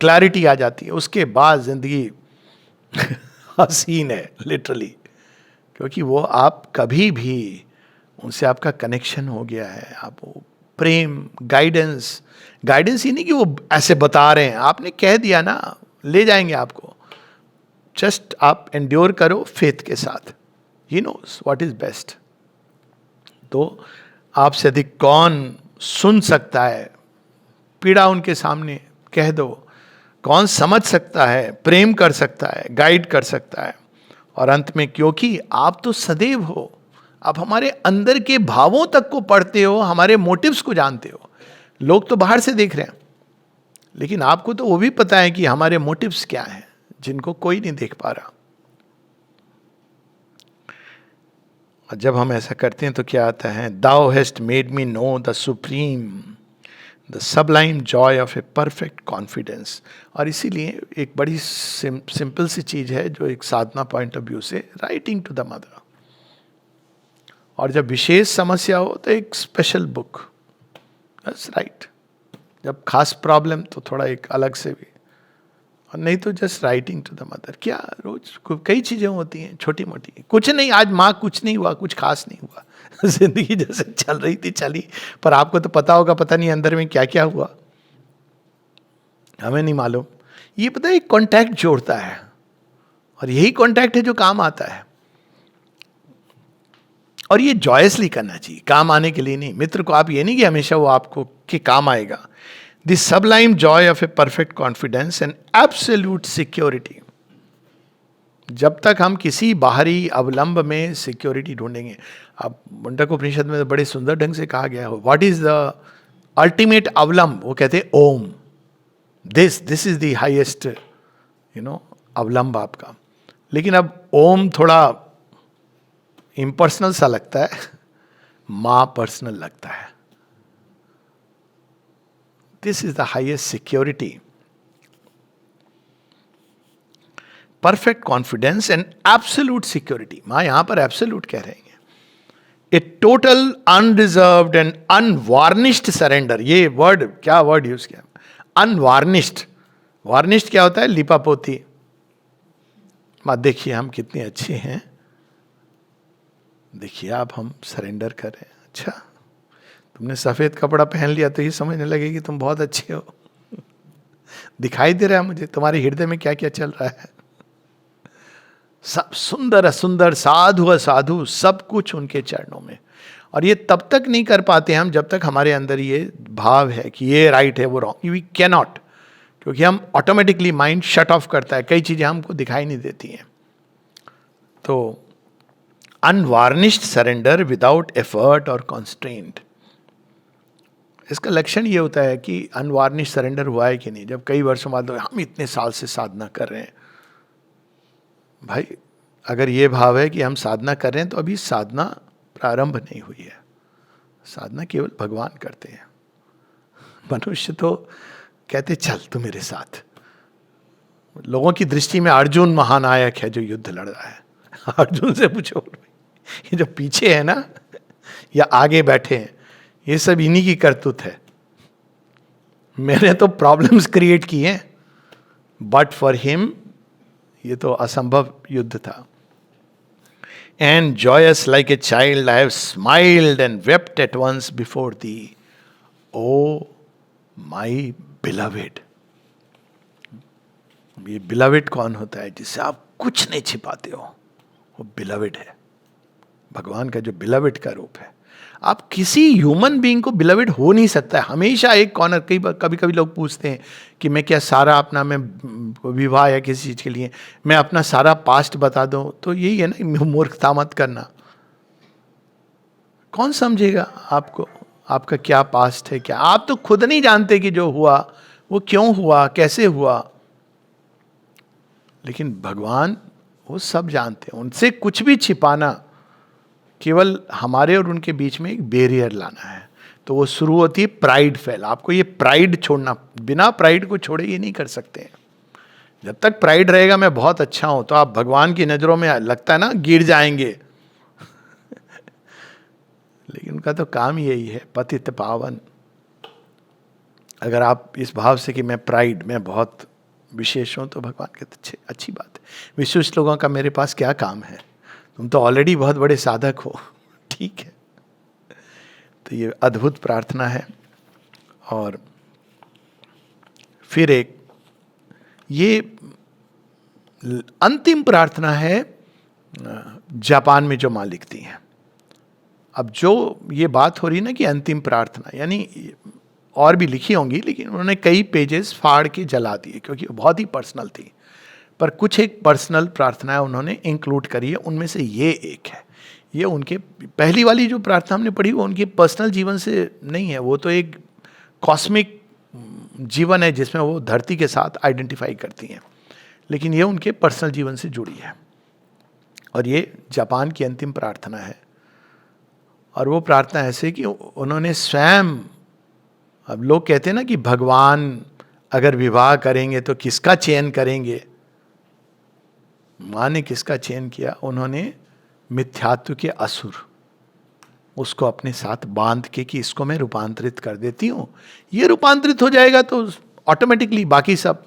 क्लैरिटी आ जाती है, उसके बाद जिंदगी हसीन है लिटरली। क्योंकि वो आप कभी भी उनसे आपका कनेक्शन हो गया है। आप वो प्रेम, गाइडेंस, गाइडेंस ही नहीं कि वो ऐसे बता रहे हैं, आपने कह दिया ना, ले जाएंगे आपको। जस्ट आप एंड्योर करो फेथ के साथ, he knows what is best. तो आपसे अधिक कौन सुन सकता है? पीड़ा उनके सामने कह दो। कौन समझ सकता है, प्रेम कर सकता है, गाइड कर सकता है? और अंत में, क्योंकि आप तो सदैव हो, आप हमारे अंदर के भावों तक को पढ़ते हो, हमारे मोटिव्स को जानते हो। लोग तो बाहर से देख रहे हैं, लेकिन आपको तो वो भी पता है कि हमारे मोटिव्स क्या हैं, जिनको कोई नहीं देख पा रहा। और जब हम ऐसा करते हैं तो क्या आता है, thou hast made me know the supreme, the sublime joy of a perfect confidence. और इसीलिए एक बड़ी सिंपल सी चीज है जो एक साधना पॉइंट ऑफ व्यू से, राइटिंग टू द मदर। और जब विशेष समस्या हो तो एक स्पेशल बुक, दैट्स राइट। जब खास प्रॉब्लम तो थोड़ा एक अलग से भी, और नहीं तो just writing to the mother. क्या रोज कई चीजें होती हैं छोटी मोटी, कुछ नहीं, आज माँ कुछ नहीं हुआ, कुछ खास नहीं हुआ, जिंदगी जैसे चल रही थी चली, पर आपको तो पता होगा, पता नहीं अंदर में क्या क्या हुआ, हमें नहीं मालूम। ये पता है, एक कॉन्टैक्ट जोड़ता है, और यही कॉन्टैक्ट है जो काम आता है। और ये जॉयसली करना चाहिए, काम आने के लिए नहीं। मित्र को आप ये नहीं कि हमेशा वो आपको के काम आएगा। The sublime joy of a perfect confidence and absolute security. जब तक हम किसी बाहरी अवलंब में सिक्योरिटी ढूंढेंगे, अब मुंडक उपनिषद में तो बड़े सुंदर ढंग से कहा गया है, व्हाट इज द अल्टीमेट अवलंब, वो कहते हैं ओम। दिस इज द हाईएस्ट अवलंब आपका। लेकिन अब ओम थोड़ा इम्पर्सनल सा लगता है, मां पर्सनल लगता है। This is the highest security, perfect confidence and absolute security. मां यहां पर एब्सोल्यूट कह रहे हैं। ए टोटल अनरिजर्व्ड एंड अनवार्निश्ड सरेंडर, ये वर्ड, क्या वर्ड यूज किया, अनवार्निश्ड। वार्निश्ड क्या होता है, लिपापोती। मां देखिए हम कितने अच्छे हैं, देखिए आप हम सरेंडर कर रहे हैं। अच्छा, तुमने सफेद कपड़ा पहन लिया तो ये समझने लगे कि तुम बहुत अच्छे हो। दिखाई दे रहा है मुझे तुम्हारे हृदय में क्या क्या चल रहा है। सब सुंदर असुंदर, साधु असाधु, सब कुछ उनके चरणों में। और ये तब तक नहीं कर पाते हम जब तक हमारे अंदर ये भाव है कि ये राइट है वो रॉन्ग। वी कैन नॉट, क्योंकि हम ऑटोमेटिकली माइंड शट ऑफ करता है, कई चीजें हमको दिखाई नहीं देती हैं। तो अनवार्निश्ड सरेंडर विदाउट एफर्ट और कॉन्स्ट्रेंट, इसका लक्षण ये होता है कि अनवार्निश्ड सरेंडर हुआ है कि नहीं। जब कई वर्षों बाद हम इतने साल से साधना कर रहे हैं, भाई अगर ये भाव है कि हम साधना कर रहे हैं तो अभी साधना प्रारंभ नहीं हुई है। साधना केवल भगवान करते हैं। मनुष्य तो कहते चल तू मेरे साथ। लोगों की दृष्टि में अर्जुन महानायक है जो युद्ध लड़ रहा है। अर्जुन से पूछो, ये जो पीछे है ना या आगे बैठे हैं, ये सब इन्हीं की करतूत है। मैंने तो प्रॉब्लम्स क्रिएट की हैं, बट फॉर हिम ये तो असंभव युद्ध था। And joys like a child I have smiled and wept at once before thee, O my beloved. ये बिलवेड कौन होता है? जिससे आप कुछ नहीं छिपाते हो, वो बिलवेड है। भगवान का जो बिलवेड का रूप है। आप किसी ह्यूमन बीइंग को बिलवेड हो नहीं सकता है। हमेशा एक कॉर्नर, कभी कभी लोग पूछते हैं कि मैं क्या सारा अपना, मैं विवाह या किसी चीज़ के लिए मैं अपना सारा पास्ट बता दूं, तो यही है ना, मूर्खता मत करना। कौन समझेगा आपको, आपका क्या पास्ट है? क्या आप तो खुद नहीं जानते कि जो हुआ वो क्यों हुआ, कैसे हुआ। लेकिन भगवान वो सब जानते हैं। उनसे कुछ भी छिपाना केवल हमारे और उनके बीच में एक बैरियर लाना है। तो वो शुरू होती है प्राइड फैल। आपको ये प्राइड छोड़ना, बिना प्राइड को छोड़े ये नहीं कर सकते। जब तक प्राइड रहेगा मैं बहुत अच्छा हूं, तो आप भगवान की नजरों में लगता है ना गिर जाएंगे। लेकिन उनका तो काम यही है, पतित पावन। अगर आप इस भाव से कि मैं प्राइड, मैं बहुत विशेष हूं, तो भगवान कहते अच्छी बात है, विशेष लोगों का मेरे पास क्या काम है, तुम तो ऑलरेडी बहुत बड़े साधक हो। ठीक है। तो ये अद्भुत प्रार्थना है। और फिर एक ये अंतिम प्रार्थना है जापान में जो मां लिखती हैं। अब जो ये बात हो रही ना कि अंतिम प्रार्थना, यानी और भी लिखी होंगी, लेकिन उन्होंने कई पेजेस फाड़ के जला दिए क्योंकि वो बहुत ही पर्सनल थी। पर कुछ एक पर्सनल प्रार्थनाएं उन्होंने इंक्लूड करी है। उनमें से ये एक है। ये उनके पहली वाली जो प्रार्थना हमने पढ़ी वो उनके पर्सनल जीवन से नहीं है, वो तो एक कॉस्मिक जीवन है जिसमें वो धरती के साथ आइडेंटिफाई करती हैं। लेकिन ये उनके पर्सनल जीवन से जुड़ी है। और ये जापान की अंतिम प्रार्थना है। और वो प्रार्थना ऐसे कि उन्होंने स्वयं, अब लोग कहते हैं ना कि भगवान अगर विवाह करेंगे तो किसका चयन करेंगे, माँ ने किसका चयन किया? उन्होंने मिथ्यात्व के असुर, उसको अपने साथ बांध के कि इसको मैं रूपांतरित कर देती हूँ, ये रूपांतरित हो जाएगा तो ऑटोमेटिकली बाकी सब,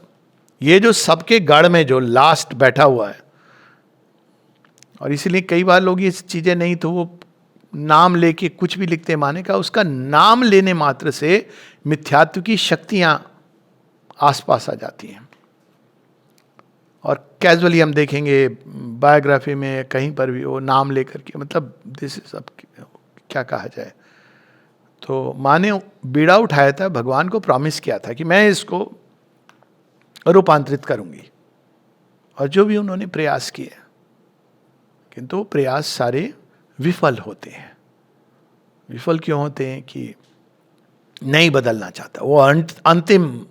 ये जो सबके गढ़ में जो लास्ट बैठा हुआ है। और इसीलिए कई बार लोग ये चीजें नहीं तो वो नाम लेके कुछ भी लिखते हैं, माने का उसका नाम लेने मात्र से मिथ्यात्व की शक्तियां आसपास आ जाती हैं। और कैजुअली हम देखेंगे बायोग्राफी में कहीं पर भी वो नाम लेकर के, मतलब दिस इज अब क्या कहा जाए। तो माँ ने बीड़ा उठाया था, भगवान को प्रॉमिस किया था कि मैं इसको रूपांतरित करूंगी, और जो भी उन्होंने प्रयास किए, किंतु प्रयास सारे विफल होते हैं। विफल क्यों होते हैं? कि नहीं बदलना चाहता, वो अंतिम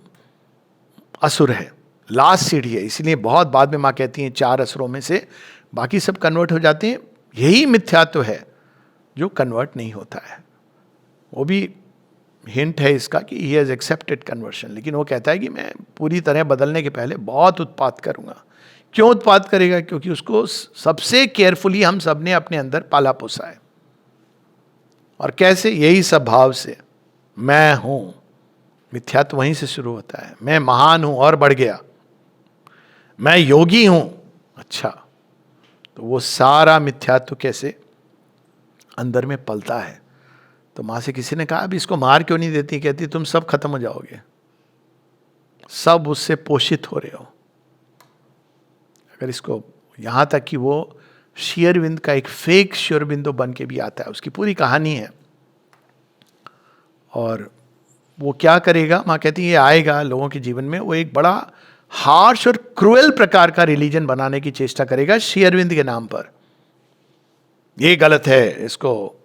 असुर है, लास्ट सीढ़ी है। इसलिए बहुत बाद में माँ कहती हैं 4 असुरों में से बाकी सब कन्वर्ट हो जाते हैं, यही मिथ्यात्व है जो कन्वर्ट नहीं होता है। वो भी हिंट है इसका कि ही हैज एक्सेप्टेड कन्वर्शन, लेकिन वो कहता है कि मैं पूरी तरह बदलने के पहले बहुत उत्पात करूंगा। क्यों उत्पात करेगा? क्योंकि उसको सबसे केयरफुली हम सब ने अपने अंदर पाला पोसा है। और कैसे? यही सब भाव से, मैं हूं। मिथ्यात्व वहीं से शुरू होता है। मैं महान हूं और बढ़ गया, मैं योगी हूं। अच्छा, तो वो सारा मिथ्यात्व कैसे अंदर में पलता है। तो माँ से किसी ने कहा अब इसको मार क्यों नहीं देती? कहती तुम सब खत्म हो जाओगे, सब उससे पोषित हो रहे हो। अगर इसको, यहां तक कि वो श्री अरविंद का एक फेक श्री अरविंदो बन के भी आता है, उसकी पूरी कहानी है। और वो क्या करेगा? माँ कहती है ये आएगा लोगों के जीवन में, वो एक बड़ा हार्श और क्रूएल प्रकार का रिलीजन बनाने की चेष्टा करेगा श्री अरविंद के नाम पर। ये गलत है, इसको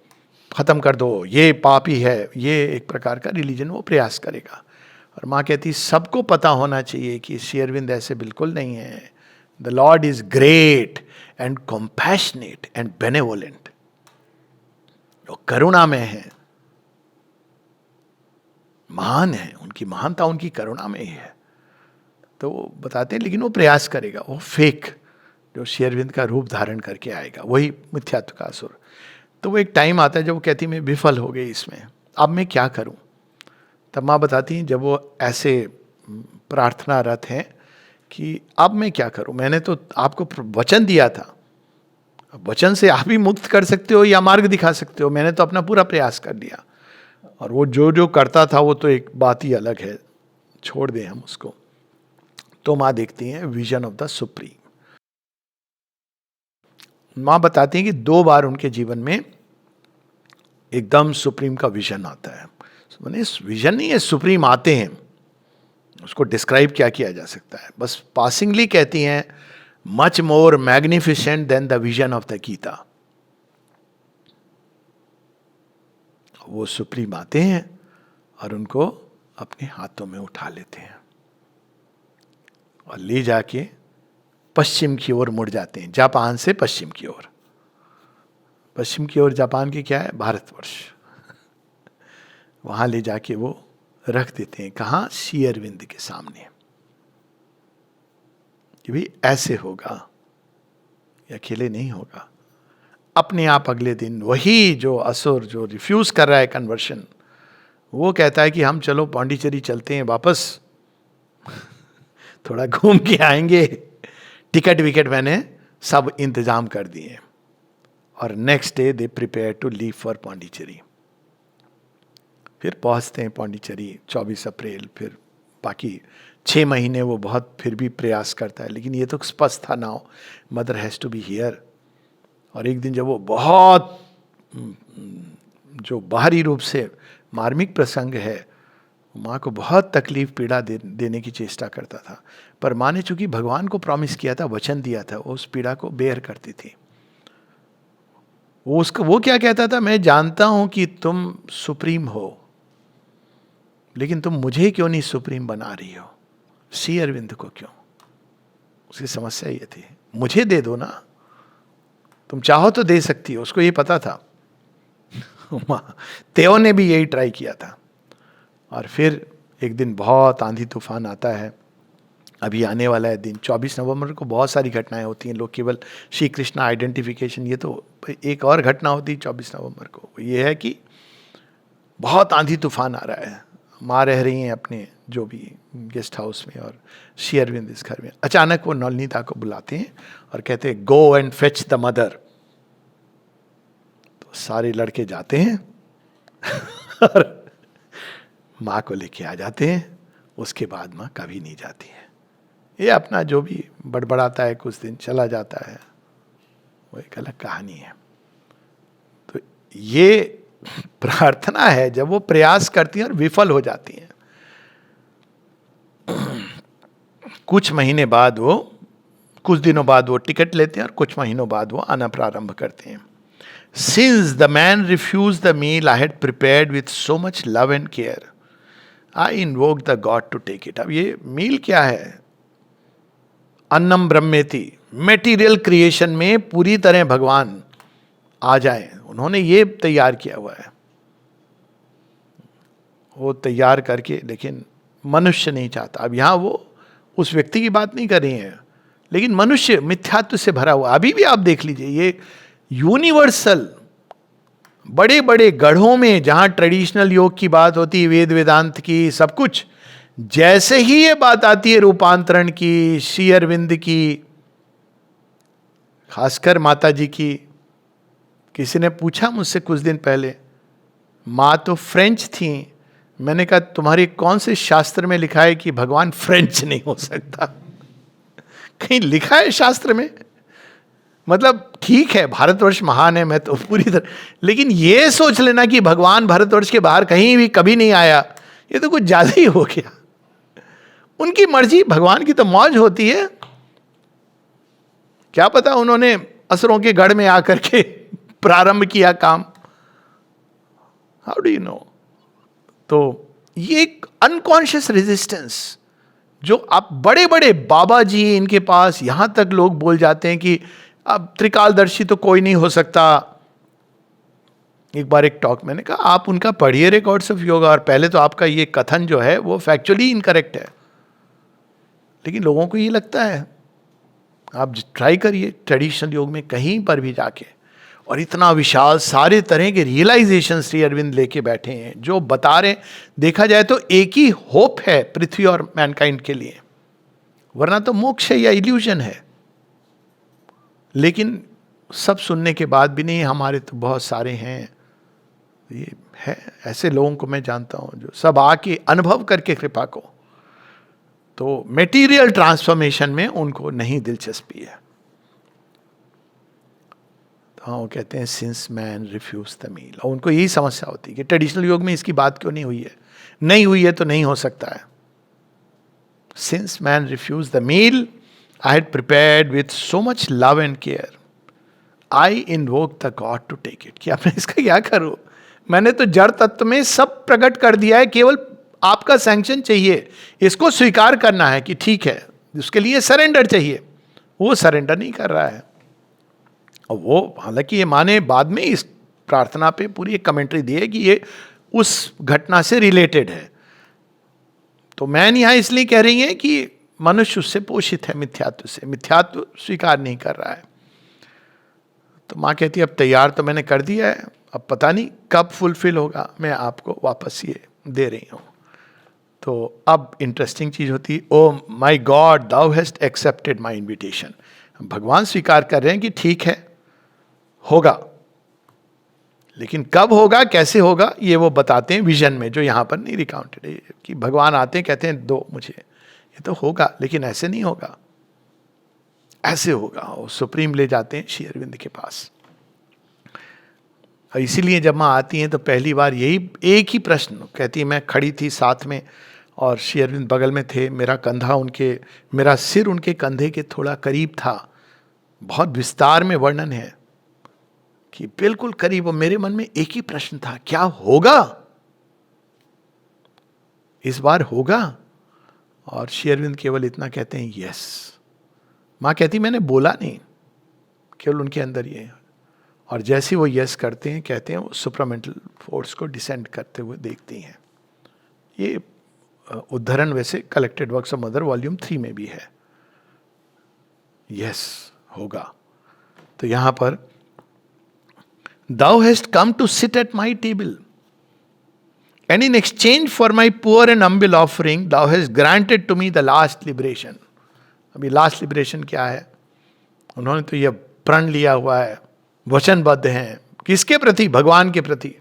खत्म कर दो, ये पापी है, ये एक प्रकार का रिलीजन वो प्रयास करेगा। और माँ कहती सबको पता होना चाहिए कि श्री अरविंद ऐसे बिल्कुल नहीं है। The Lord is great and compassionate and benevolent. वो करुणा में है, महान है, उनकी महानता उनकी करुणा में ही है। तो वो बताते हैं, लेकिन वो प्रयास करेगा, वो फेक जो श्री अरविंद का रूप धारण करके आएगा, वही मिथ्यात्व का असुर। तो वो एक टाइम आता है जब वो कहती मैं विफल हो गई इसमें, अब मैं क्या करूं? तब माँ बताती हैं जब वो ऐसे प्रार्थनारत हैं कि अब मैं क्या करूं, मैंने तो आपको वचन दिया था, वचन से आप ही मुक्त कर सकते हो या मार्ग दिखा सकते हो, मैंने तो अपना पूरा प्रयास कर लिया। और वो जो जो करता था वो तो एक बात ही अलग है, छोड़ दें हम उसको। तो माँ देखती हैं विजन ऑफ द सुप्रीम। माँ बताती हैं कि 2 बार उनके जीवन में एकदम सुप्रीम का विजन आता है। मैंने विजन नहीं है, सुप्रीम आते हैं, उसको डिस्क्राइब क्या किया जा सकता है? बस पासिंगली कहती हैं much more magnificent than the vision of the Gita. वो सुप्रीम आते हैं और उनको अपने हाथों में उठा लेते हैं और ले जाके पश्चिम की ओर मुड़ जाते हैं, जापान से पश्चिम की ओर। पश्चिम की ओर जापान की क्या है? भारतवर्ष। वहां ले जाके वो रख देते हैं। कहाँ? श्री अरविंद के सामने कि भाई ऐसे होगा, ये अकेले नहीं होगा। अपने आप अगले दिन वही जो असुर जो रिफ्यूज कर रहा है कन्वर्शन, वो कहता है कि हम चलो पांडिचेरी चलते हैं वापस, थोड़ा घूम के आएंगे, टिकट विकेट मैंने सब इंतजाम कर दिए। और next day they prepare to leave for Pondicherry. फिर पहुंचते हैं पांडिचेरी 24 अप्रैल। फिर बाकी 6 महीने वो बहुत फिर भी प्रयास करता है, लेकिन ये तो स्पष्ट था now mother has to be here. और एक दिन जब वो बहुत जो बाहरी रूप से मार्मिक प्रसंग है, माँ को बहुत तकलीफ पीड़ा देने की चेष्टा करता था, पर माँ ने चूंकि भगवान को प्रॉमिस किया था, वचन दिया था, वो उस पीड़ा को बेयर करती थी। वो क्या कहता था? मैं जानता हूं कि तुम सुप्रीम हो, लेकिन तुम मुझे क्यों नहीं सुप्रीम बना रही हो? श्री अरविंद को क्यों? उसकी समस्या ये थी, मुझे दे दो ना, तुम चाहो तो दे सकती हो। उसको ये पता था तेओ ने भी यही ट्राई किया था। और फिर एक दिन बहुत आंधी तूफान आता है। अभी आने वाला है दिन 24 नवंबर को बहुत सारी घटनाएं होती हैं। लोग केवल श्री कृष्ण आइडेंटिफिकेशन, ये तो एक और घटना होती है 24 नवंबर को, ये है कि बहुत आंधी तूफान आ रहा है। माँ रह रही हैं अपने जो भी गेस्ट हाउस में और श्री अरविंद इस घर में। अचानक वो नवनीता को बुलाते हैं और कहते हैं go and fetch the mother. तो सारे लड़के जाते हैं और माँ को लेके आ जाते हैं। उसके बाद माँ कभी नहीं जाती है। ये अपना जो भी बड़बड़ाता है, कुछ दिन चला जाता है, वो एक अलग कहानी है। तो ये प्रार्थना है जब वो प्रयास करती हैं और विफल हो जाती हैं। कुछ महीने बाद वो, कुछ दिनों बाद वो टिकट लेते हैं और कुछ महीनों बाद वो आना प्रारंभ करते हैं। Since the man refused the meal I had prepared with so much love and care, I invoked the God to take it. अब ये मील क्या है? अन्नम ब्रह्मेति, मेटीरियल क्रिएशन में पूरी तरह भगवान आ जाए, उन्होंने ये तैयार किया हुआ है। वो तैयार करके, लेकिन मनुष्य नहीं चाहता। अब यहाँ वो उस व्यक्ति की बात नहीं कर रही है, लेकिन मनुष्य मिथ्यात्व से भरा हुआ। अभी भी आप देख लीजिए, ये यूनिवर्सल बड़े बड़े गढ़ों में जहाँ ट्रेडिशनल योग की बात होती है, वेद वेदांत की, सब कुछ, जैसे ही ये बात आती है रूपांतरण की, श्री अरविंद की, खासकर माता जी की। किसी ने पूछा मुझसे कुछ दिन पहले, माँ तो फ्रेंच थी, मैंने कहा तुम्हारे कौन से शास्त्र में लिखा है कि भगवान फ्रेंच नहीं हो सकता? कहीं लिखा है शास्त्र में? मतलब ठीक है, भारतवर्ष महान है, मैं तो पूरी तरह, लेकिन ये सोच लेना कि भगवान भारतवर्ष के बाहर कहीं भी कभी नहीं आया, ये तो कुछ ज्यादा ही हो गया। उनकी मर्जी, भगवान की तो मौज होती है। क्या पता उन्होंने असुरों के गढ़ में आकर के प्रारंभ किया काम, हाउ डू यू नो? तो ये एक अनकॉन्शियस रेजिस्टेंस जो आप बड़े बड़े बाबा जी, इनके पास यहां तक लोग बोल जाते हैं कि अब त्रिकालदर्शी तो कोई नहीं हो सकता। एक बार एक टॉक मैंने कहा आप उनका पढ़िए रिकॉर्ड्स ऑफ योगा, और पहले तो आपका ये कथन जो है वो फैक्चुअली इनकरेक्ट है, लेकिन लोगों को ये लगता है। आप ट्राई करिए ट्रेडिशनल योग में कहीं पर भी जाके, और इतना विशाल सारे तरह के रियलाइजेशन श्री अरविंद लेके बैठे हैं जो बता रहे हैं। देखा जाए तो एक ही होप है पृथ्वी और मैनकाइंड के लिए, वरना तो मोक्ष है या इल्यूजन है। लेकिन सब सुनने के बाद भी नहीं, हमारे तो बहुत सारे हैं, ये है ऐसे लोगों को मैं जानता हूं जो सब आके अनुभव करके कृपा को, तो मेटीरियल ट्रांसफॉर्मेशन में उनको नहीं दिलचस्पी है। तो हाँ, वो कहते हैं since man refuse the meal, और उनको यही समस्या होती है कि ट्रेडिशनल योग में इसकी बात क्यों नहीं हुई है? नहीं हुई है तो नहीं हो सकता है। Since man refuse the meal I had prepared with so much love and care, I invoked the God to take it. कि आपने इसका क्या करो? मैंने तो जड़ तत्व में सब प्रकट कर दिया है, केवल आपका सैंक्शन चाहिए, इसको स्वीकार करना है कि ठीक है, उसके लिए सरेंडर चाहिए। वो सरेंडर नहीं कर रहा है। और वो, हालांकि ये माने बाद में इस प्रार्थना पे पूरी एक कमेंट्री दी है कि ये उस घटना से रिलेटेड है। तो मैन यहाँ इसलिए कह रही है कि मनुष्य उससे पोषित है, मिथ्यात्व से, मिथ्यात्व स्वीकार नहीं कर रहा है। तो माँ कहती है अब तैयार तो मैंने कर दिया है, अब पता नहीं कब फुलफिल होगा, मैं आपको वापस ये दे रही हूँ। तो अब इंटरेस्टिंग चीज होती है, O my God thou hast accepted my invitation. भगवान स्वीकार कर रहे हैं कि ठीक है, होगा, लेकिन कब होगा, कैसे होगा, ये वो बताते हैं विजन में, जो यहाँ पर नहीं रिकाउंटेड है। कि भगवान आते हैं, कहते हैं दो मुझे, ये तो होगा, लेकिन ऐसे नहीं होगा, ऐसे होगा। वो सुप्रीम ले जाते हैं श्री अरविंद के पास। और इसीलिए जब माँ आती हैं तो पहली बार यही एक ही प्रश्न कहती है। मैं खड़ी थी साथ में और श्री अरविंद बगल में थे, मेरा सिर उनके कंधे के थोड़ा करीब था। बहुत विस्तार में वर्णन है कि बिल्कुल करीब। और मेरे मन में एक ही प्रश्न था, क्या होगा, इस बार होगा? और श्री अरविंद केवल इतना कहते हैं, यस। माँ कहती मैंने बोला नहीं, केवल उनके अंदर ये। और जैसे वो यस करते हैं, कहते हैं, वो सुपरामेंटल फोर्स को डिसेंड करते हुए देखती हैं। ये उद्धरण वैसे collected works of mother volume 3 में भी है। यस होगा। तो यहां पर Thou hast come to sit at my table, and in exchange for my poor and humble offering, thou hast granted to me the last liberation. अभी last liberation क्या है? उन्होंने तो यह प्रण लिया हुआ है, वचनबद्ध हैं, किसके प्रति? भगवान के प्रति।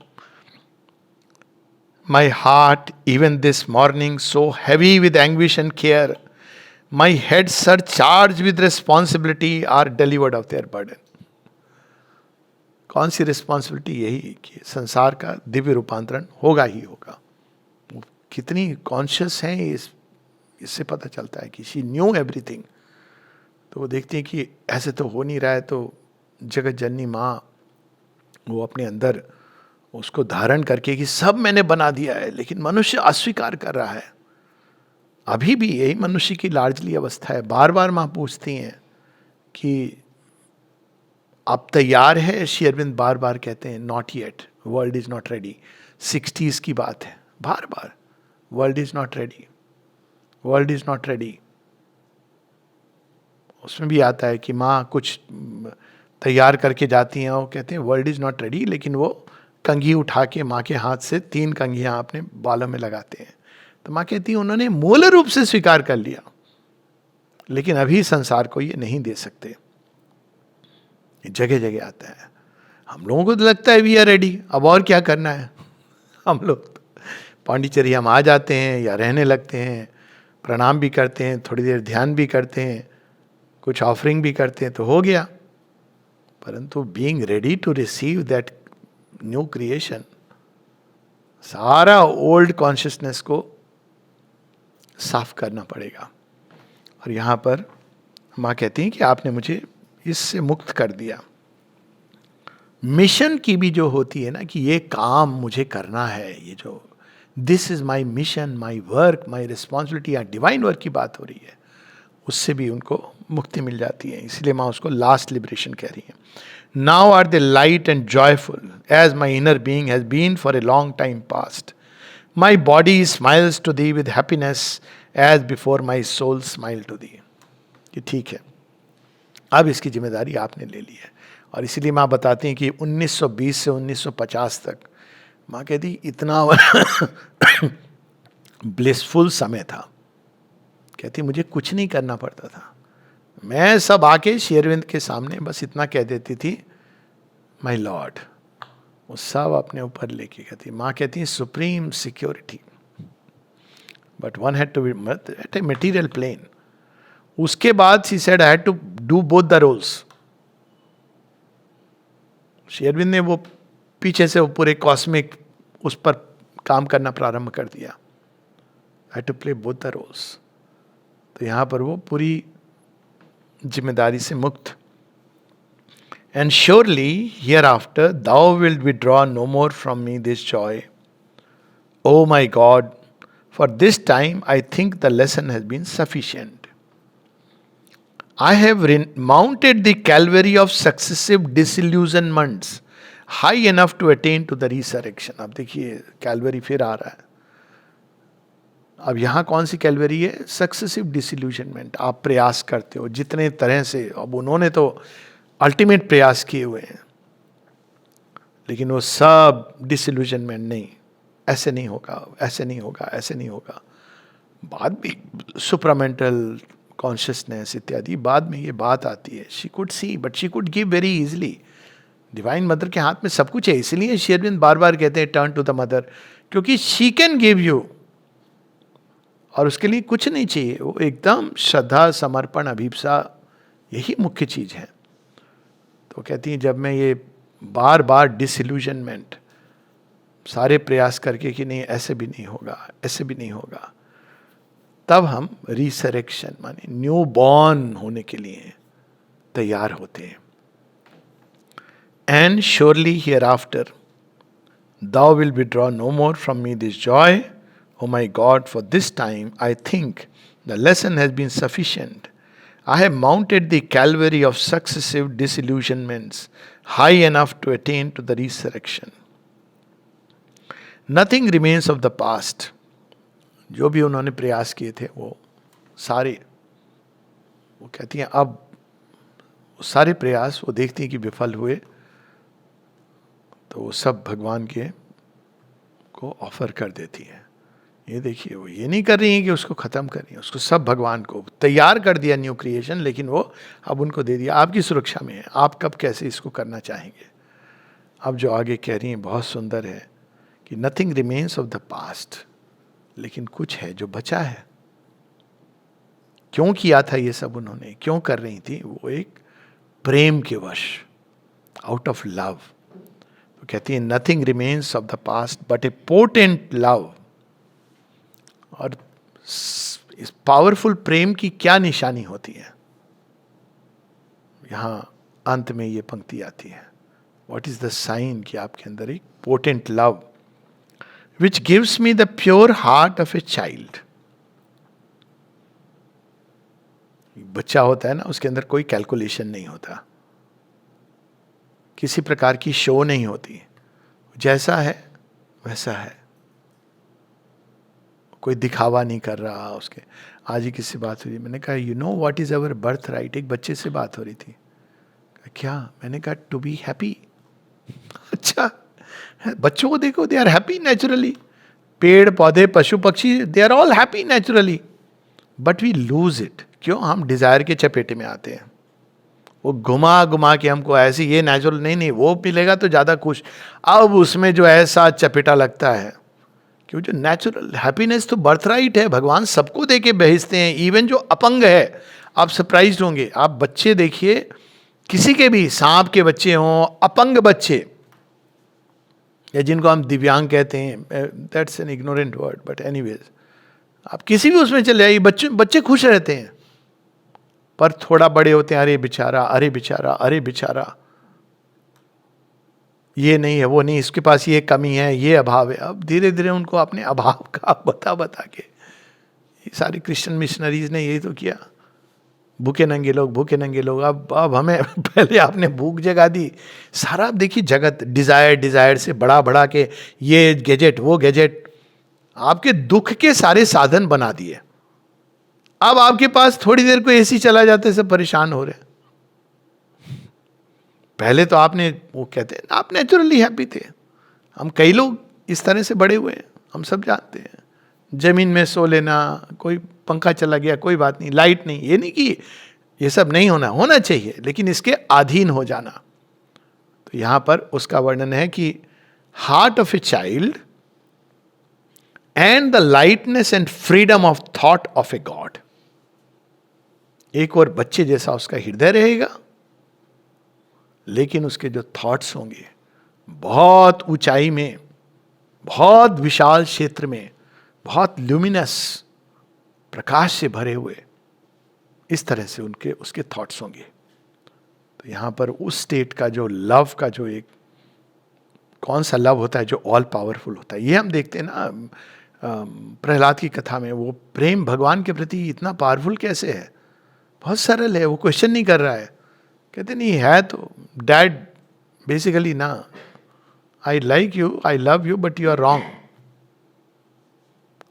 My heart, even this morning, so heavy with anguish and care, my head surcharged with responsibility, are delivered of their burden. कौन सी रिस्पॉन्सिबिलिटी? यही कि संसार का दिव्य रूपांतरण होगा ही होगा। वो कितनी कॉन्शियस हैं इससे पता चलता है कि शी न्यू एवरीथिंग। तो वो देखती हैं कि ऐसे तो हो नहीं रहा है, तो जगत जननी माँ वो अपने अंदर उसको धारण करके कि सब मैंने बना दिया है, लेकिन मनुष्य अस्वीकार कर रहा है। अभी भी यही मनुष्य की लार्जली अवस्था है। बार बार माँ पूछती हैं कि आप तैयार है? श्री अरविंद बार बार कहते हैं not yet, world is not ready. 60s की बात है, बार बार world is not ready, world is not ready. उसमें भी आता है कि माँ कुछ तैयार करके जाती हैं, वो कहते हैं वर्ल्ड इज नॉट रेडी, लेकिन वो कंघी उठा के माँ के हाथ से 3 कंघियाँ अपने बालों में लगाते हैं। तो माँ कहती है उन्होंने मूल रूप से स्वीकार कर लिया, लेकिन अभी संसार को ये नहीं दे सकते। जगह जगह आता है। हम लोगों को तो लगता है वी आर रेडी, अब और क्या करना है। हम लोग पांडिचेरी हम आ जाते हैं या रहने लगते हैं, प्रणाम भी करते हैं, थोड़ी देर ध्यान भी करते हैं, कुछ ऑफरिंग भी करते हैं, तो हो गया। परंतु being ready to receive that new creation, सारा ओल्ड कॉन्शियसनेस को साफ करना पड़ेगा। और यहाँ पर माँ कहती हैं कि आपने मुझे इससे मुक्त कर दिया। मिशन की भी जो होती है ना कि ये काम मुझे करना है, ये जो this is my mission, my work, my responsibility, या डिवाइन वर्क की बात हो रही है, उससे भी उनको मुक्ति मिल जाती है। इसलिए माँ उसको लास्ट लिबरेशन कह रही है। Now are they light and joyful as my inner being has been for a long time past. My body smiles to thee with happiness as before my soul smile to thee. ये ठीक है, अब इसकी जिम्मेदारी आपने ले ली है। और इसीलिए माँ बताती हैं कि 1920 से 1950 तक माँ कहती इतना ब्लिसफुल समय था। कहती मुझे कुछ नहीं करना पड़ता था, मैं सब आके श्री अरविंद के सामने बस इतना कह देती थी, माय लॉर्ड। वो सब अपने ऊपर लेके कहती। माँ कहती है supreme security, but one had to be at a material plane. उसके बाद she said I had to do both the roles. Shri Aurobindo ने वो पीछे से वो पूरे कॉस्मिक उस पर काम करना प्रारंभ कर दिया। I had to play both the roles. तो यहाँ पर वो पूरी जिम्मेदारी से मुक्त। And surely hereafter thou will withdraw no more from me this joy, O my God, for this time I think the lesson has been sufficient. I have mounted the Calvary of successive disillusionments, high enough to attain to the resurrection. अब देखिए Calvary फिर आ रहा है। अब यहाँ कौन सी Calvary है? Successive डिसिल्यूजनमेंट। आप प्रयास करते हो जितने तरह से, अब उन्होंने तो अल्टीमेट प्रयास किए हुए हैं, लेकिन वो सब डिसिल्यूजनमेंट नहीं, ऐसे नहीं होगा, ऐसे नहीं होगा, ऐसे नहीं होगा। बाद भी सुप्रामेंटल कॉन्शियसनेस इत्यादि बाद में ये बात आती है। She could see but she could give very easily. Divine mother के हाथ में सब कुछ है, इसलिए श्री अरविंद बार बार कहते हैं टर्न टू द मदर, क्योंकि शी कैन गिव यू, और उसके लिए कुछ नहीं चाहिए। वो एकदम श्रद्धा, समर्पण, अभिप्सा, यही मुख्य चीज है। तो कहती हैं जब मैं ये बार बार डिसइल्यूजनमेंट, सारे प्रयास करके कि नहीं ऐसे भी नहीं होगा, ऐसे भी नहीं होगा, तब हम रिसरेक्शन माने न्यू बॉर्न होने के लिए तैयार होते हैं। And surely hereafter thou will withdraw no more from me this joy, O my God, for this time I think the lesson has been sufficient. I have mounted the Calvary of successive disillusionments, high enough to attain to the resurrection. Nothing remains of the past. जो भी उन्होंने प्रयास किए थे वो सारे, वो कहती हैं अब सारे प्रयास वो देखती हैं कि विफल हुए, तो वो सब भगवान के को ऑफर कर देती है। ये देखिए, वो ये नहीं कर रही हैं कि उसको ख़त्म कर रही हैं, उसको सब भगवान को तैयार कर दिया न्यू क्रिएशन, लेकिन वो अब उनको दे दिया, आपकी सुरक्षा में है, आप कब कैसे इसको करना चाहेंगे। अब जो आगे कह रही हैं बहुत सुंदर है कि nothing remains of the past, लेकिन कुछ है जो बचा है। क्यों किया था ये सब उन्होंने, क्यों कर रही थी, वो एक प्रेम के वश, आउट ऑफ लव। तो कहती है nothing remains of the past but A potent love. और इस पावरफुल प्रेम की क्या निशानी होती है, यहां अंत में ये पंक्ति आती है, व्हाट इज द साइन कि आपके अंदर एक potent love which gives me the pure heart of a child. बच्चा होता है ना, उसके अंदर कोई कैलकुलेशन नहीं होता, किसी प्रकार की शो नहीं होती, जैसा है वैसा है, कोई दिखावा नहीं कर रहा उसके। आज ही किसी बात हो रही, मैंने कहा you know what is our birth right, एक बच्चे से बात हो रही थी, क्या, मैंने कहा टू बी हैप्पी। अच्छा, बच्चों को देखो, दे आर हैप्पी नेचुरली, पेड़ पौधे पशु पक्षी they are all happy naturally, but we lose it. क्यों, हम डिजायर के चपेटे में आते हैं, वो घुमा घुमा के हमको ऐसे, ये नेचुरल नहीं, नहीं वो मिलेगा तो ज्यादा खुश, अब उसमें जो ऐसा चपेटा लगता है, क्यों, जो नेचुरल हैप्पीनेस तो बर्थ राइट है, भगवान सबको दे के भेजते हैं, इवन जो अपंग है। आप सरप्राइज होंगे, आप बच्चे देखिए, किसी के भी, सांप के बच्चे हों, अपंग बच्चे, या जिनको हम दिव्यांग कहते हैं, that's an ignorant word but anyways, आप किसी भी उसमें चले जाइए, बच्चे खुश रहते हैं। पर थोड़ा बड़े होते हैं, अरे बेचारा, अरे बेचारा, अरे बेचारा, ये नहीं है, वो नहीं, इसके पास ये कमी है, ये अभाव है। अब धीरे धीरे उनको अपने अभाव का बता बता के, ये सारी क्रिश्चियन मिशनरीज ने यही तो किया, भूखे नंगे लोग, भूखे नंगे लोग। अब हमें पहले आपने भूख जगा दी, सारा आप देखिए जगत डिजायर से बड़ा बड़ा के, ये गैजेट वो गैजेट, आपके दुख के सारे साधन बना दिए। अब आपके पास थोड़ी देर को एसी चला जाते सब परेशान हो रहे। पहले तो आपने, वो कहते हैं आप नेचुरली हैप्पी थे, हम कई लोग इस तरह से बड़े हुए हैं, हम सब जानते हैं, जमीन में सो लेना, कोई पंखा चला गया कोई बात नहीं, लाइट नहीं, ये नहीं कि ये सब नहीं होना चाहिए, लेकिन इसके अधीन हो जाना। तो यहां पर उसका वर्णन है कि heart of a child and the lightness and freedom of thought of a god. एक और बच्चे जैसा उसका हृदय रहेगा, लेकिन उसके जो थॉट्स होंगे बहुत ऊंचाई में, बहुत विशाल क्षेत्र में, बहुत ल्यूमिनस, प्रकाश से भरे हुए, इस तरह से उसके थॉट्स होंगे। तो यहां पर उस स्टेट का जो लव का जो एक, कौन सा लव होता है जो ऑल पावरफुल होता है, ये हम देखते हैं ना प्रहलाद की कथा में, वो प्रेम भगवान के प्रति इतना पावरफुल कैसे है, बहुत सरल है, वो क्वेश्चन नहीं कर रहा है, कहते नहीं है तो डैड बेसिकली ना, I like you, I love you, but you are wrong.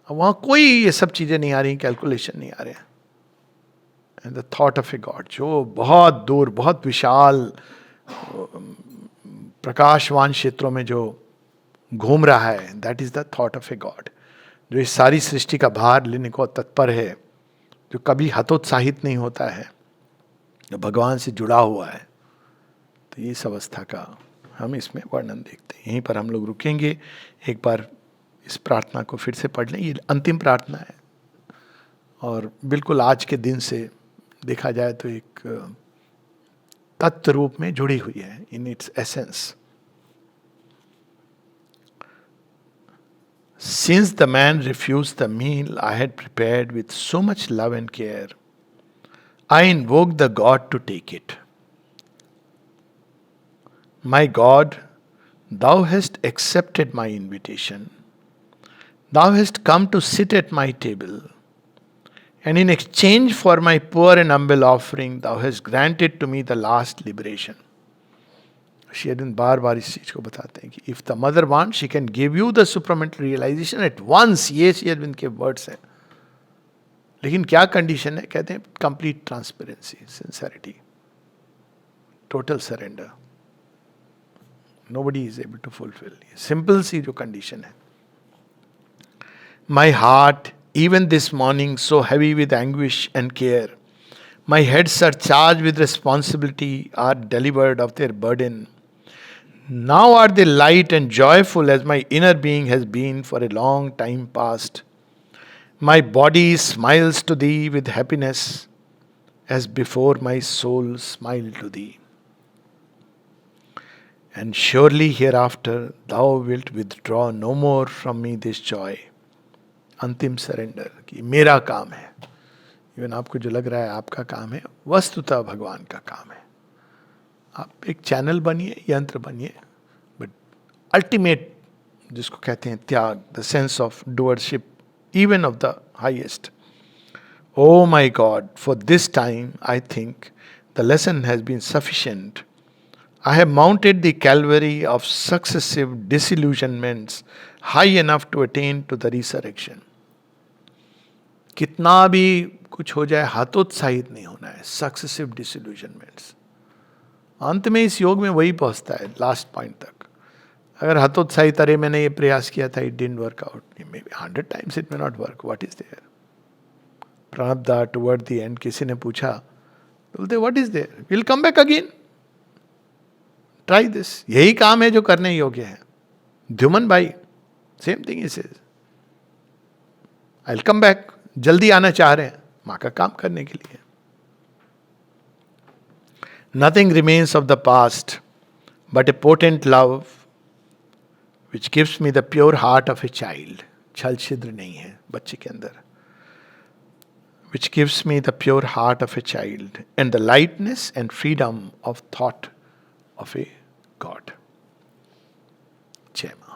वहां कोई ये सब चीजें नहीं आ रही, कैलकुलेशन नहीं आ रहे। And the thought of a god, जो बहुत दूर, बहुत विशाल प्रकाशवान क्षेत्रों में जो घूम रहा है, that is the thought of a god, जो इस सारी सृष्टि का भार लेने को तत्पर है, जो कभी हतोत्साहित नहीं होता है, जो भगवान से जुड़ा हुआ है। तो इस अवस्था का हम इसमें वर्णन देखते हैं। यहीं पर हम लोग रुकेंगे, एक बार इस प्रार्थना को फिर से पढ़ लें, ये अंतिम प्रार्थना है और बिल्कुल आज के दिन से देखा जाए तो एक तत्व रूप में जुड़ी हुई है, in its essence. Since the man refused the meal I had prepared with so much love and care, I invoked the God to take it. My God, thou hast accepted my invitation. Thou hast come to sit at my table. And in exchange for my poor and humble offering, thou hast granted to me the last liberation. Shri Aurobindo बार बार इस चीज को बताते हैं कि if the mother want she can give you the supramental realisation at once. ये श्री अरविंद के वर्ड्स हैं. लेकिन क्या कंडीशन है? कहते हैं complete transparency, sincerity, total surrender. Nobody is able to fulfil. Simple सी जो कंडीशन है. My heart even this morning so heavy with anguish and care, my heads are charged with responsibility, are delivered of their burden. Now are they light and joyful as my inner being has been for a long time past. My body smiles to thee with happiness as before my soul smiled to thee. And surely hereafter thou wilt withdraw no more from me this joy. अंतिम surrender कि मेरा काम है. Even आपको जो लग रहा है आपका काम है, वस्तुतः भगवान का काम है. आप एक चैनल बनिए, यंत्र बनिए, बट अल्टीमेट जिसको कहते हैं त्याग, the sense of doership even of the highest. O my God, for this time I think the lesson has been sufficient. I have mounted the Calvary of successive disillusionments high enough to attain to the resurrection. कितना भी कुछ हो जाए हतोत्साहित नहीं होना है. Successive डिसिल्यूजनमेंट्स, अंत में इस योग में वही पहुंचता है लास्ट पॉइंट तक. अगर हतोत्साहित, अरे मैंने ये प्रयास किया था, it didn't work out, maybe 100 times it may not work, what is there. Pranab da toward the end किसी ने पूछा, बोलते what is there, will come back again, try this. यही काम है जो करने योग्य है. ध्युमन भाई same thing is, I will come back, जल्दी आना चाह रहे हैं माँ का काम करने के लिए. Nothing remains of the past but A potent love which gives me the pure heart of a child. छल छिद्र नहीं है बच्चे के अंदर. Which gives me the pure heart of a child and the lightness and freedom of thought of a god. जय मां.